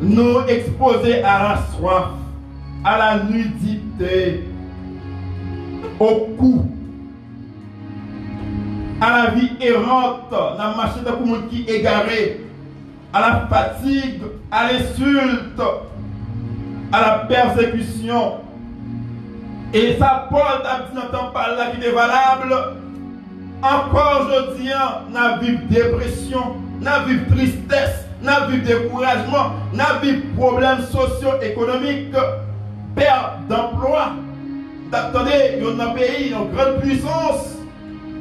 nous exposés à la soif, à la nudité, au cou, à la vie errante, dans la machine de monde qui est égaré, à la fatigue, à l'insulte, à la persécution. Et ça, Paul a dit dans ton parle là qui est valable. Encore aujourd'hui, on a vu dépression, on a vu tristesse, on a vu découragement, on a vu problèmes socio-économiques, perte d'emploi. Attendez, il y a un pays, une grande puissance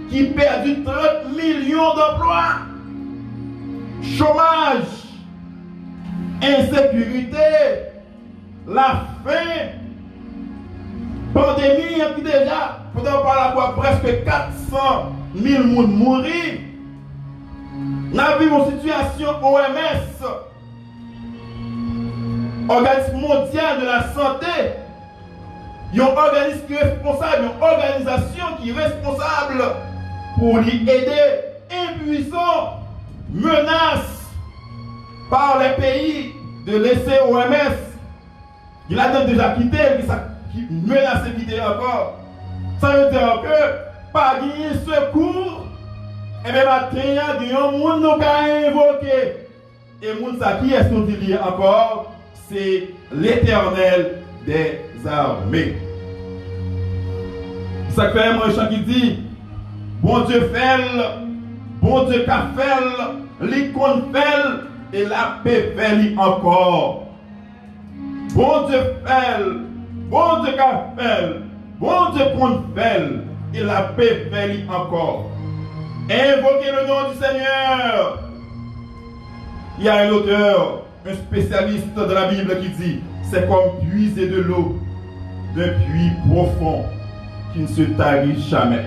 qui perd 30 millions d'emplois. Chômage, insécurité, la faim, pandémie qui déjà, pendant par la presque 400 000 personnes mourir. Nous avons une situation OMS, Organisme mondial de la santé, il y a un organisme qui est responsable, une organisation qui est responsable pour lui aider, impuissant, menace par les pays de laisser OMS. Il a déjà quitté, qui menace de quitter encore. Ça veut dire que pas de secours, et bien maintenant, il y a un monde qui a invoqué. Et le monde qui est-ce qu'on dit encore? C'est l'Éternel des armées. Ça fait un chant qui dit, bon Dieu fait, bon Dieu qu'a fait, l'icône fait, et la paix fait encore. Bon Dieu fait, bon Dieu qu'a fait, bon Dieu qu'on fait, et la paix fait encore. Invoquez le nom du Seigneur. Il y a un auteur, un spécialiste de la Bible qui dit, c'est comme puiser de l'eau d'un puits profond qui ne se tarit jamais.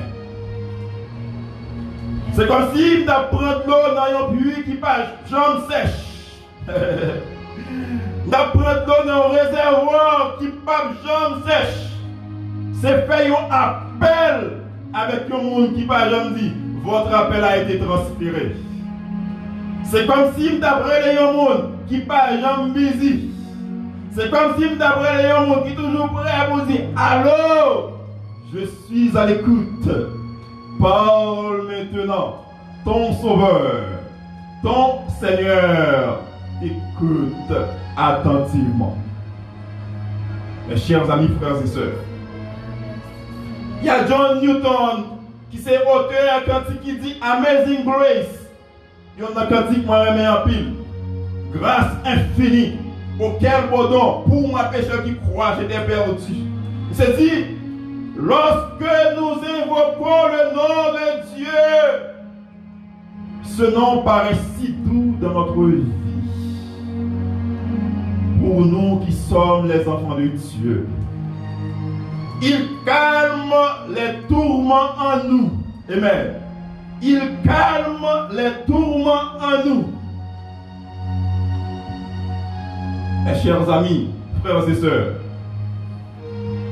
C'est comme si tu prends de l'eau dans un puits qui passe jambe sèche. Tu prends de l'eau dans un réservoir qui passe jambe sèche. C'est fait un appel avec un monde qui passe jambe dit, votre appel a été transféré. C'est comme si tu apprenais un monde qui passe jambe busy. C'est comme si tu apprenais un monde qui est toujours prêt à vous dire, allô, je suis à l'écoute. Parle maintenant, ton Sauveur, ton Seigneur, écoute attentivement. Mes chers amis, frères et sœurs, il y a John Newton qui est auteur cantique qui dit Amazing Grace. Il y a un cantique moi même en pile. Grâce infinie, auquel pardon pour moi pécheur qui croit j'étais perdu. Il s'est dit, lorsque nous invoquons le nom de Dieu, ce nom paraît si doux dans notre vie. Pour nous qui sommes les enfants de Dieu, il calme les tourments en nous. Amen. Il calme les tourments en nous. Mes chers amis, frères et sœurs,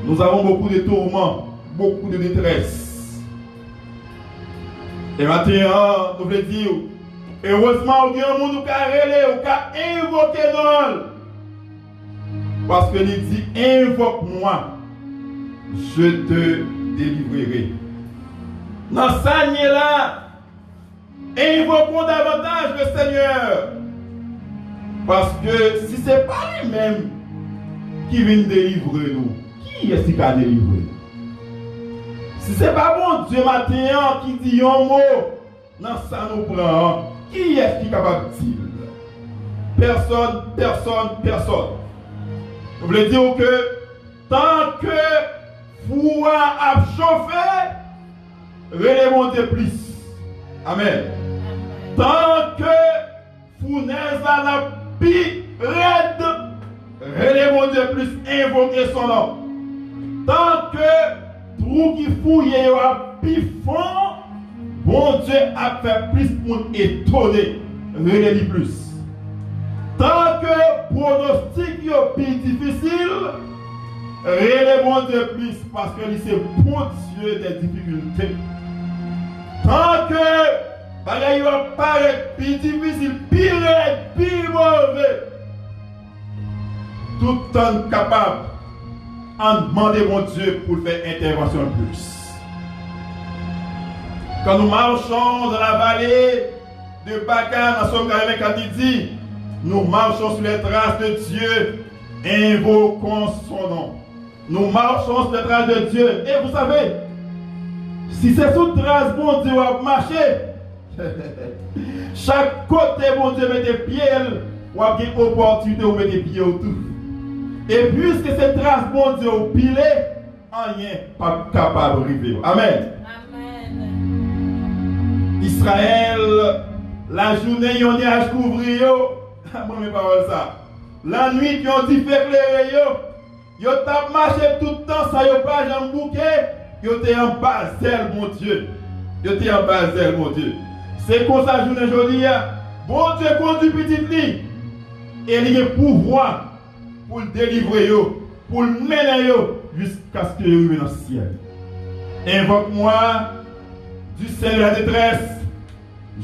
nous avons beaucoup de tourments, beaucoup de détresse. Et maintenant, nous voulons dire, heureusement, il y a un monde qui a relé, qui a invoqué nous. Parce que il dit, invoque-moi, je te délivrerai. Dans ça, là, invoquons davantage le Seigneur. Parce que si ce n'est pas lui-même qui vient délivrer nous, qui est-ce qui a délivré? Si ce n'est pas bon Dieu matin qui dit un mot, dans ça nous prend, qui est-ce qui est capable de dire? Personne, personne, personne. Je voulais dire que tant que vous a chauffé, relevez plus. Amen. Tant que fournaise a pi raide, relevez plus, invoquez son nom. Tant que trou qui fouille a pi fond, bon Dieu a fait plus pour étonner, relevez plus. Tant que pronostic est plus difficile, relevez bon Dieu plus parce que c'est bon Dieu des difficultés. Tant que bagaille va paraître plus difficile, pire, plus mauvais, tout temps capable en demander mon Dieu pour faire intervention plus. Quand nous marchons dans la vallée de Bacan, dans Somme 44, il dit, nous marchons sur les traces de Dieu, invoquons son nom. Nous marchons sur les traces de Dieu. Et vous savez, si c'est sous trace, bon Dieu va marcher. Chaque côté, bon Dieu met des pieds, ou a une opportunité de mettre des pieds autour. Et puisque ces traces, bon Dieu, ont pilé, rien pas capable de arriver. Amen. Amen. Israël, la journée, ils ont dit à couvrir. Moi, mes paroles, ça. La nuit, ils ont dit faire éclairer. Ils ont marché tout le temps, ça n'a pas jamais bouqué. Ils étaient en Basel, mon Dieu. Ils étaient en Basel, mon Dieu. C'est comme ça, journée aujourd'hui. Bon Dieu conduit petit lit. Et il a pouvoir pour le délivrer, pour le mener jusqu'à ce qu'il arrive dans le ciel. Invoque-moi du sein de la détresse.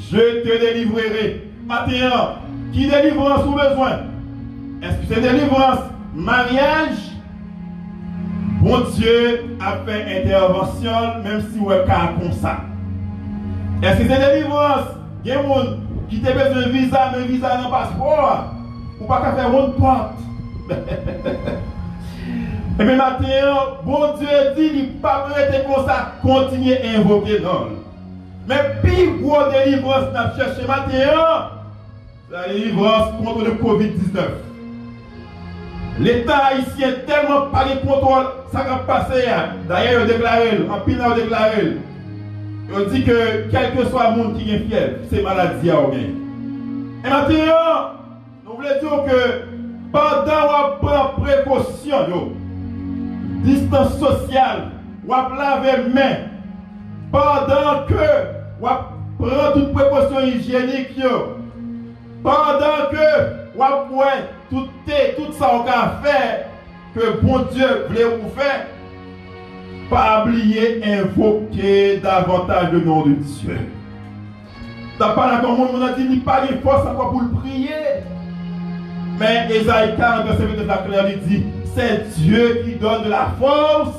Je te délivrerai. Maintenant, qui délivrance ou besoin? Est-ce que c'est délivrance? Mariage? Bon Dieu a fait intervention, même si vous êtes comme ça. Est-ce que c'est délivrance? Il y a des gens qui ont besoin de visa, mais visa dans le passeport. Ou pas qu'à faire une porte. Et bien maintenant, bon Dieu dit, il ne pas arrêter comme ça, continuer à invoquer non. Mais plus gros délivrance n'a cherché maintenant, la délivrance contre le Covid-19. L'État haïtien tellement pas de contrôle, ça va passer. D'ailleurs, il a déclaré, en pile, il a déclaré. Il dit que quel que soit le monde qui est fier, c'est maladie à rien. Et maintenant, nous voulons dire que pendant qu'on prend précaution, distance sociale, on laver les mains, pendant que on prend toute précaution hygiénique, pendant que on prend tout ça qu'on a fait, que bon Dieu voulait vous faire, pas oublier invoquer davantage le nom de Dieu. Dans pas comme on a dit, il n'y a pas de force encore pour le prier. Mais Ésaïe 40, verset 29, la claire, il dit, c'est Dieu qui donne de la force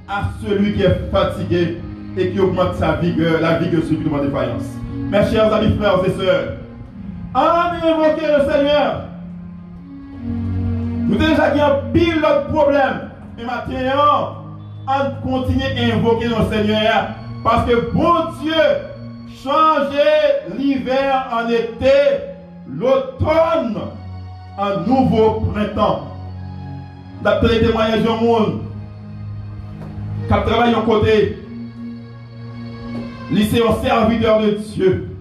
à celui qui est fatigué et qui augmente sa vigueur, la vigueur celui qui demande défaillance. Mes chers amis, frères et sœurs, en invoquer le Seigneur, nous avons déjà dit un pile d'autres problèmes. Mais maintenant, on continue à invoquer le Seigneur parce que bon Dieu, changer l'hiver en été, l'automne en nouveau printemps. D'après les témoignages du monde, qui travaille à côté, lycée au serviteur de Dieu.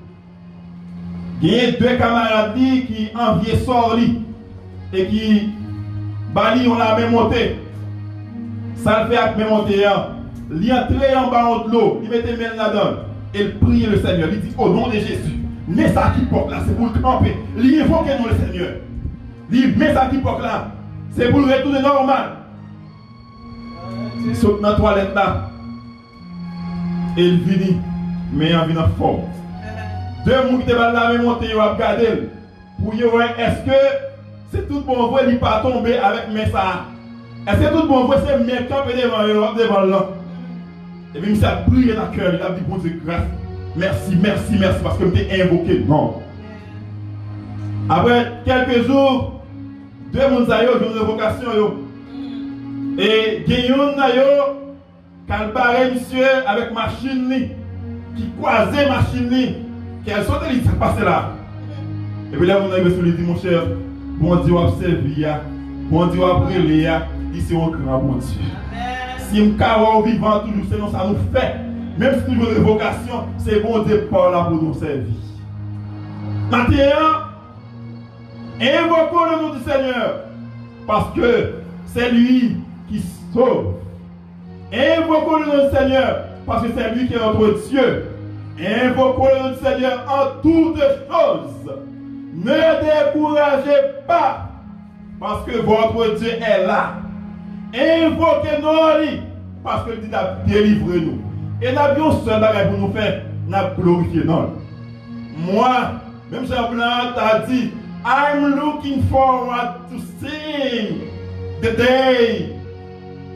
Il y a deux camarades qui enviaient Sorli et qui bali on la même montée. Ça le fait avec même montée. Il entrait en bas de l'eau, il mettait main là-dedans. Et il priait le Seigneur. Il dit au nom de Jésus, mets ça qui porte là, c'est pour le camper. Il invoque le nom le Seigneur. Il met ça qui porte là, c'est pour le retourner normal. Il saute dans la toilette là. Et il vient, mais il vient en forme. Deux gens qui étaient là, la même montée, ils ont regardé. Pour voir, est-ce que c'est tout bon vrai, il n'est pas tombé avec mes ça? Est-ce que tout bon vrai, c'est mes campé devant là? Et puis, il a prié dans le cœur, il a dit, bon Dieu, grâce. Merci, merci, merci, parce que je t'ai invoqué. Non. Après quelques jours, deux personnes ont une invocation. Et il y a qui a barré monsieur avec machine, qui croisait machine, qui a sauté, il s'est passé là. Et puis là, mon ami lui dit, mon cher, bon Dieu a servi, bon Dieu a brûlé, ici on grand bon Dieu. Si je suis vivant toujours, sinon ça nous fait. Même si nous avons une vocation, c'est bon Dieu par là pour nous servir. Maintenant, invoquons le nom du Seigneur, parce que c'est lui qui sauve. Invoquons le nom du Seigneur, parce que c'est lui qui est notre Dieu. Invoquons le nom du Seigneur en toutes choses. Ne découragez pas, parce que votre Dieu est là. Invoquez-nous, parce que dit délivrez-nous. Et nous avons un seul bagage pour nous faire, nous glorifier non. Moi, même Jean Blanc a dit, I'm looking forward to seeing the day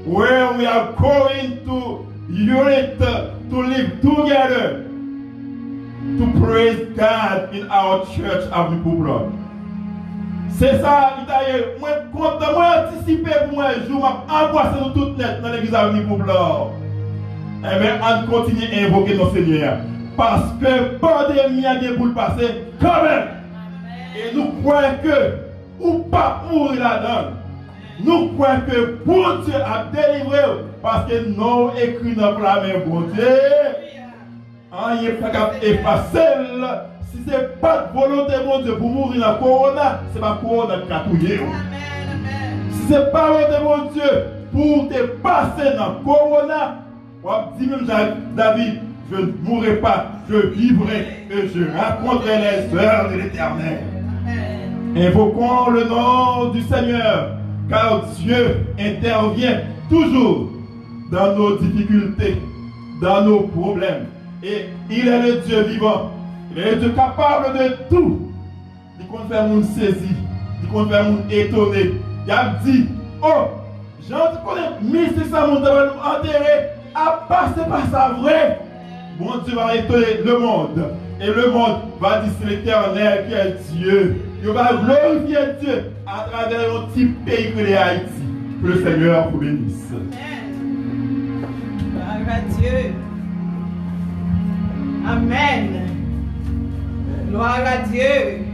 where we are going to unite, to live together, to praise God in our church of the people. C'est ça, moi, content, moi, anticiper pour moi, je vais embrasser nous toutes net dans l'église Avenue Poublan. Eh bien, on continue à invoquer nos seigneurs. Parce que la pandémie a bien pour le passer, quand même. Et nous croyons que, ou pas mourir là-dedans, nous croyons que bon Dieu a délivré, parce que nous écrivons dans la main, bon Dieu. Il n'est pas capable d'effacer. Si ce n'est pas de volonté de Dieu pour mourir dans le corona, ce n'est pas le corona qui a touillé. Si ce n'est pas volonté de Dieu pour te passer dans le corona, on dit même David, je ne mourrai pas, je vivrai et je raconterai les heures de l'Éternel. Invoquons le nom du Seigneur, car Dieu intervient toujours dans nos difficultés, dans nos problèmes. Et il est le Dieu vivant. Il est Dieu capable de tout. Il compte faire mon saisi. Il compte faire mon étonné. Il a dit, oh, j'en connais 1600 monde va nous enterrer. À part, c'est pas ça vrai. Bon Dieu va étonner le monde. Et le monde va dire c'est l'Éternel qui est Dieu. Il va glorifier Dieu à travers un petit pays que les Haïti. Que le Seigneur vous bénisse. Gloire à Dieu. Amen. Gloire à Dieu.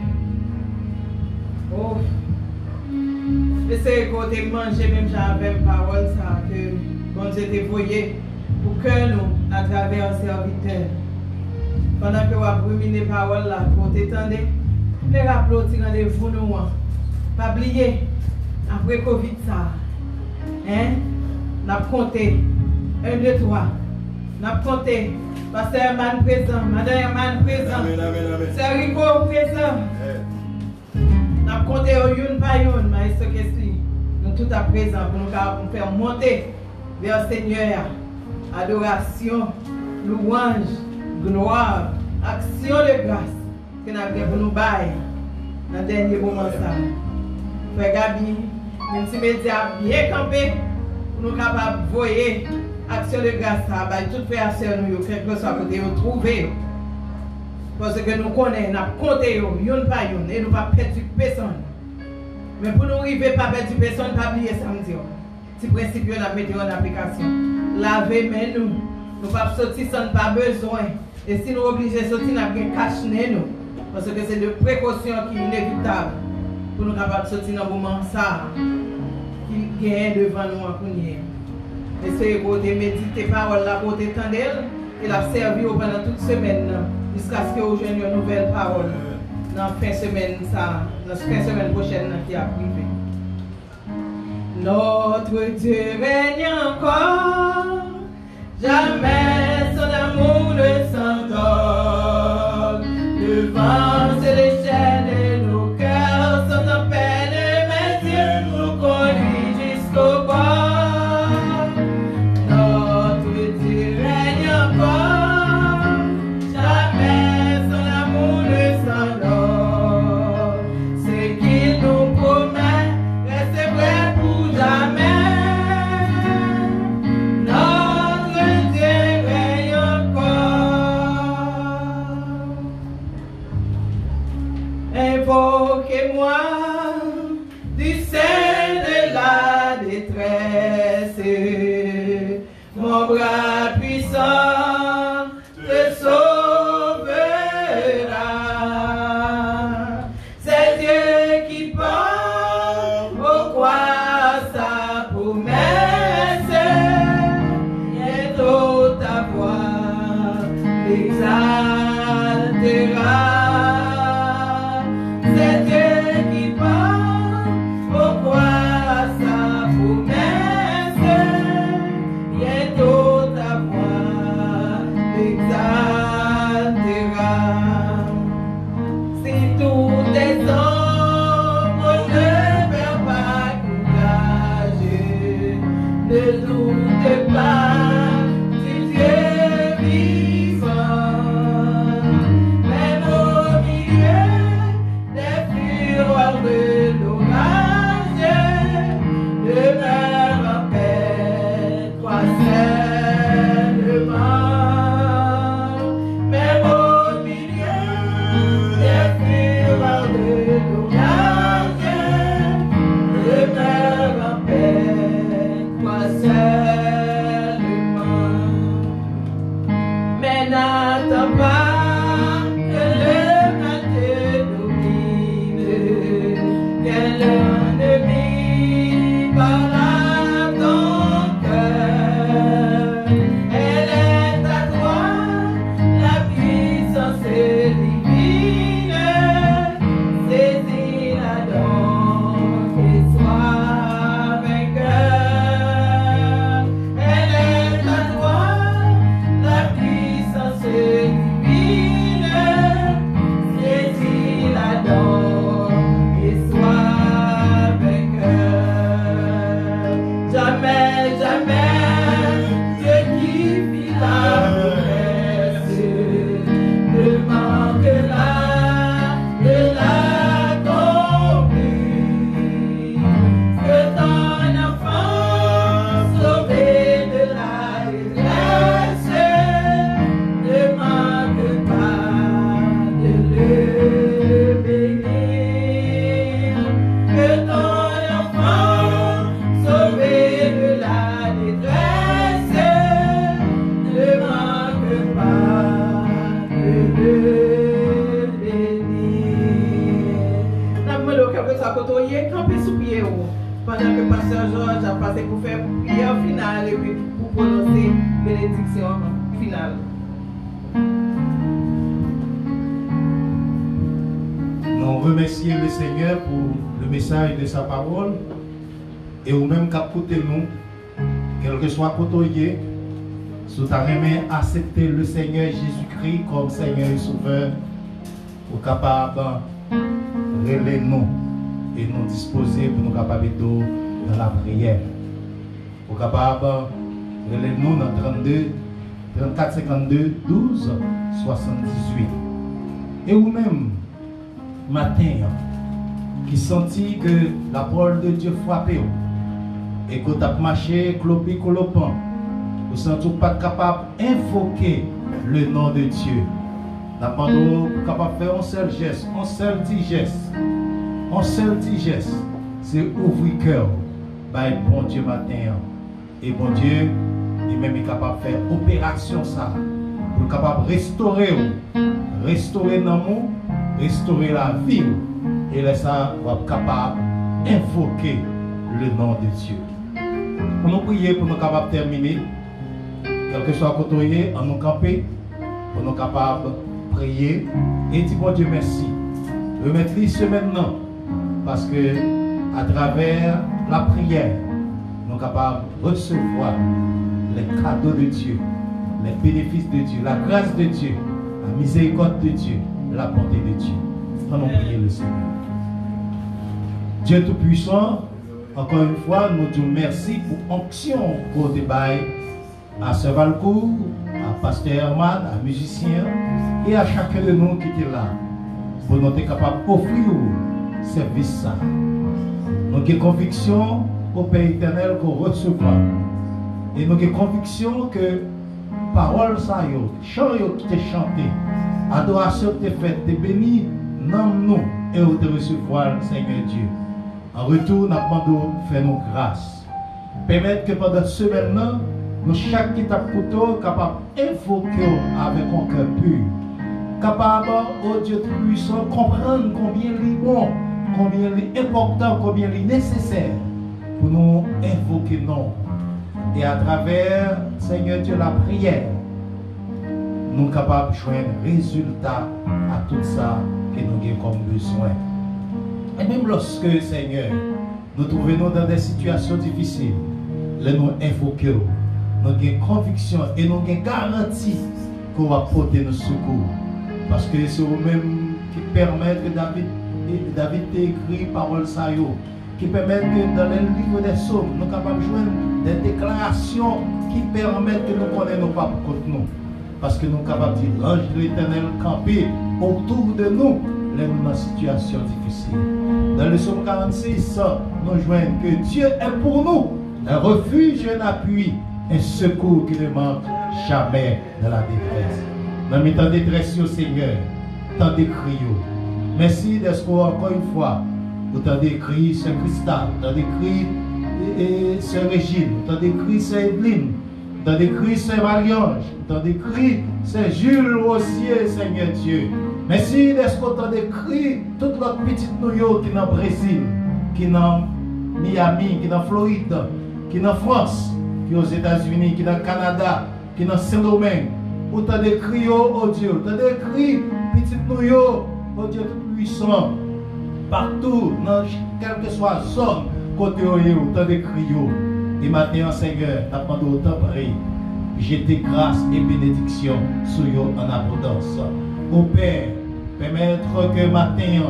Oh. Je sais qu'on t'a mangé, même j'avais une parole, ça, que bon Dieu t'a voyé pour que nous, à travers un serviteur, pendant que vous avez ruminé les paroles là, pour t'étendre, Je vais rappeler au rendez-vous nous. Pas oublier, après Covid ça. Hein? N'a compté 1, 2, 3. N'a compté. Pasteur Herman présent, Madame Herman présent. C'est Rico présent. N'a compté au Youn Payoun, Maestro Kessi. Nous tout à présent pour nous faire monter vers le Seigneur. Adoration, louange, gloire, action de grâce que nous avons pour nous bailler dans le dernier moment. Frère Gabi, même si nous sommes bien campés, pour nous capables de voyer action de grâce, tout frère et sœur, nous, quel que soit côté, nous trouver. Parce que nous connaissons, nous avons compté, yon par yon, et nous ne pas perdre personne. Mais pour nous arriver, pas perdre personne, pas oublier samedi. Si principe, nous mettons en application. Laver mais nous ne pas sortir sans pas besoin. Et si nous obligés de sortir, nous avons cache nous. Parce que c'est de précaution qui est inévitable pour nous capables de sortir dans le moment ça qui gagne devant nous en premier. Essayez de méditer parole là pour t'étendre et la servir pendant toute semaine jusqu'à ce que vous ayez une nouvelle parole dans la fin de semaine ça, dans la fin de semaine prochaine qui a privé. Notre Dieu règne encore, jamais son amour ne s'endort. Devant les chaînes et nos cœurs sont en peine, mais Dieu nous conduit jusqu'au bord. Notre Dieu règne encore, jamais son amour ne s'endort. Ce qu'il nous promet, reste vrai pour jamais. Notre Dieu règne encore. Invoquez-moi du sein de la détresse, mon bras puissant te sauvera. C'est Dieu qui porte au croix sa promesse, bientôt ta voix l'exaltera. C'est Dieu qui porte au croix sa promesse, bientôt ta voix l'exaltera. Si tout est sombre, ne perds pas courage, ne doute pas du Dieu vivant. Même au milieu des fureurs de l'orage, demeure en paix, toi seulement. Même au milieu des fureurs de l'orage, demeure en paix, toi seulement. Mais n'attends pas que le mal te domine, que l'ennemi parle à ton cœur. Elle est à toi la puissance divine, saisis-la donc et sois vainqueur. Elle est à toi la puissance divine, saisis-la donc et sois vainqueur. Jamais, jamais, Dieu qui fit la promesse ne manquera de l'accomplir. Que ton enfant sauvé de la détresse ne manque pas de le bénir. Que ton enfant sauvé de la détresse ne manque pas de le bénir. N'a pas le cœur de sa côtoyer, camper sous pied pendant que Pasteur Georges a passé pour faire prière finale et puis pour prononcer bénédiction finale. Nous remercions le Seigneur pour le message de sa parole et ou même qu'à côté nous, quel que soit côté, sous ta main, accepter le Seigneur Jésus-Christ comme Seigneur et Sauveur, pour capable de relayer nous et nous disposer pour nous capables de dans la prière. Pour capable de relayer nous dans 32, 34, 52, 12, 78. Et ou même, matin, qui sentit que la parole de Dieu frappait, et que tu as marché, clopé, colopant, vous sentez pas capable d'invoquer le nom de Dieu. Nous sommes capables de faire un seul geste, un seul petit geste. Un seul petit geste, c'est ouvrir cœur, par bon Dieu matin. Et bon Dieu, il même est capable de faire opération ça, pour capable de restaurer l'amour, restaurer la vie, et là ça va être capable d'invoquer le nom de Dieu. Pour nous prier, pour nous capables de terminer, quel que soit côté, en nous camper, pour nous capables de prier et dire bon Dieu merci. Remettre ce maintenant, parce que à travers la prière, nous sommes capables de recevoir les cadeaux de Dieu, les bénéfices de Dieu, la grâce de Dieu, la miséricorde de Dieu, la bonté de Dieu. Allons prier le Seigneur. Dieu Tout-Puissant, encore une fois, nous disons merci pour l'onction pour débat à Sœur Valcourt, à Pasteur Herman, à musicien et à chacun de nous qui est là, pour nous être capables d'offrir service ça. Nous avons conviction au Père éternel qu'on recevra. Et nous avons conviction que parole ça, chant qui est chanté, adoration qui est faite, est béni, nous et nous te recevoir, Seigneur Dieu. En retour, nous demandons de faire nos grâces. Permettre que pendant ce semaine, nous, chaque qui tape couteau, capable d'invoquer avec un cœur pur. Capable, oh Dieu Tout-Puissant, comprendre combien il est bon, combien il est important, combien il est nécessaire pour nous invoquer non. Et à travers, Seigneur Dieu, la prière, nous sommes capables de joindre résultat à tout ça que nous avons comme besoin. Et même lorsque, Seigneur, nous trouvons dans des situations difficiles, nous invoquons, nous avons conviction et nous avons garantie qu'on va porter nos secours. Parce que c'est vous-même qui permettent que David écrit parole ça, qui permettent que dans le livre des psaumes, nous sommes capables de joindre des déclarations qui permettent que nous connaissions pas contre nous. Parce que nous sommes capables de dire l'ange de l'Éternel camper autour de nous, dans une situation difficile. Dans le psaume 46, nous joignons que Dieu est pour nous un refuge, un appui, un secours qui ne manque jamais dans la détresse. Dans mes temps de détresse, Seigneur, tant de cris. Merci d'être encore une fois. Tant de cris, Sœur Cristal, tant de cris, Sœur Régine, tant de cris, Sœur Evelyne, tant de cris, Sœur Marie-Ange, tant de cris, Sœur Jules Rossier, Seigneur Dieu. Merci d'être autant de cris, toute notre petite New York qui est dans le Brésil, qui est dans Miami, qui est dans Floride, qui est dans France, qui est aux États-Unis, qui est dans le Canada, qui est dans Saint-Domingue. Autant de cris, oh Dieu, autant de cris, petite New York, oh Dieu Tout-Puissant, partout, dans quelle que soit la zone, côté autant de cris. Et maintenant, Seigneur, t'as demandé autant de prier. Jeter grâce et bénédiction sur eux en abondance. Au Père, permettre que matin,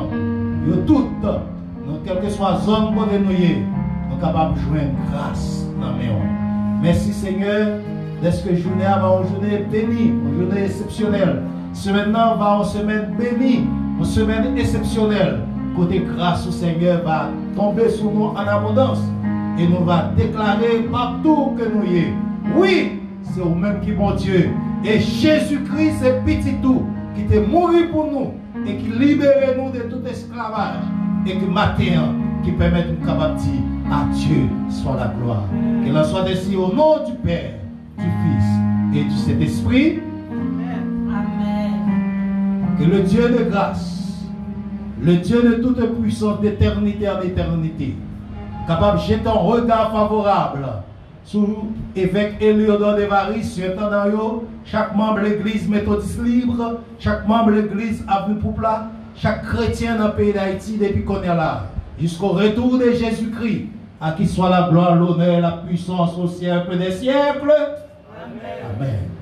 nous toutes, dans quelle que soit la zone pour nous sommes capables de joindre grâce dans mes mains. Merci Seigneur, est-ce que journée va une journée bénie, une journée exceptionnelle. Semaine va une semaine bénie, une semaine exceptionnelle. Côté grâce au Seigneur va tomber sur nous en abondance et nous va déclarer partout que nous y sommes. Oui, c'est au même qui bon Dieu. Et Jésus-Christ, c'est petit tout, qui est mort pour nous et qui libère nous de tout esclavage. Et que matin, qui permet de nous capables de dire à Dieu soit la gloire. Qu'il en soit ainsi au nom du Père, du Fils et du Saint-Esprit. Amen. Que le Dieu de grâce, le Dieu de toute puissance d'éternité en éternité, capable de jeter un regard favorable sur l'évêque Éliodore de Varis, sur chaque membre de l'église méthodiste libre, chaque membre de l'église Avenue Poupla, chaque chrétien dans le pays d'Haïti depuis qu'on est là, jusqu'au retour de Jésus-Christ, à qui soit la gloire, l'honneur, la puissance au siècle des siècles. Amen. Amen.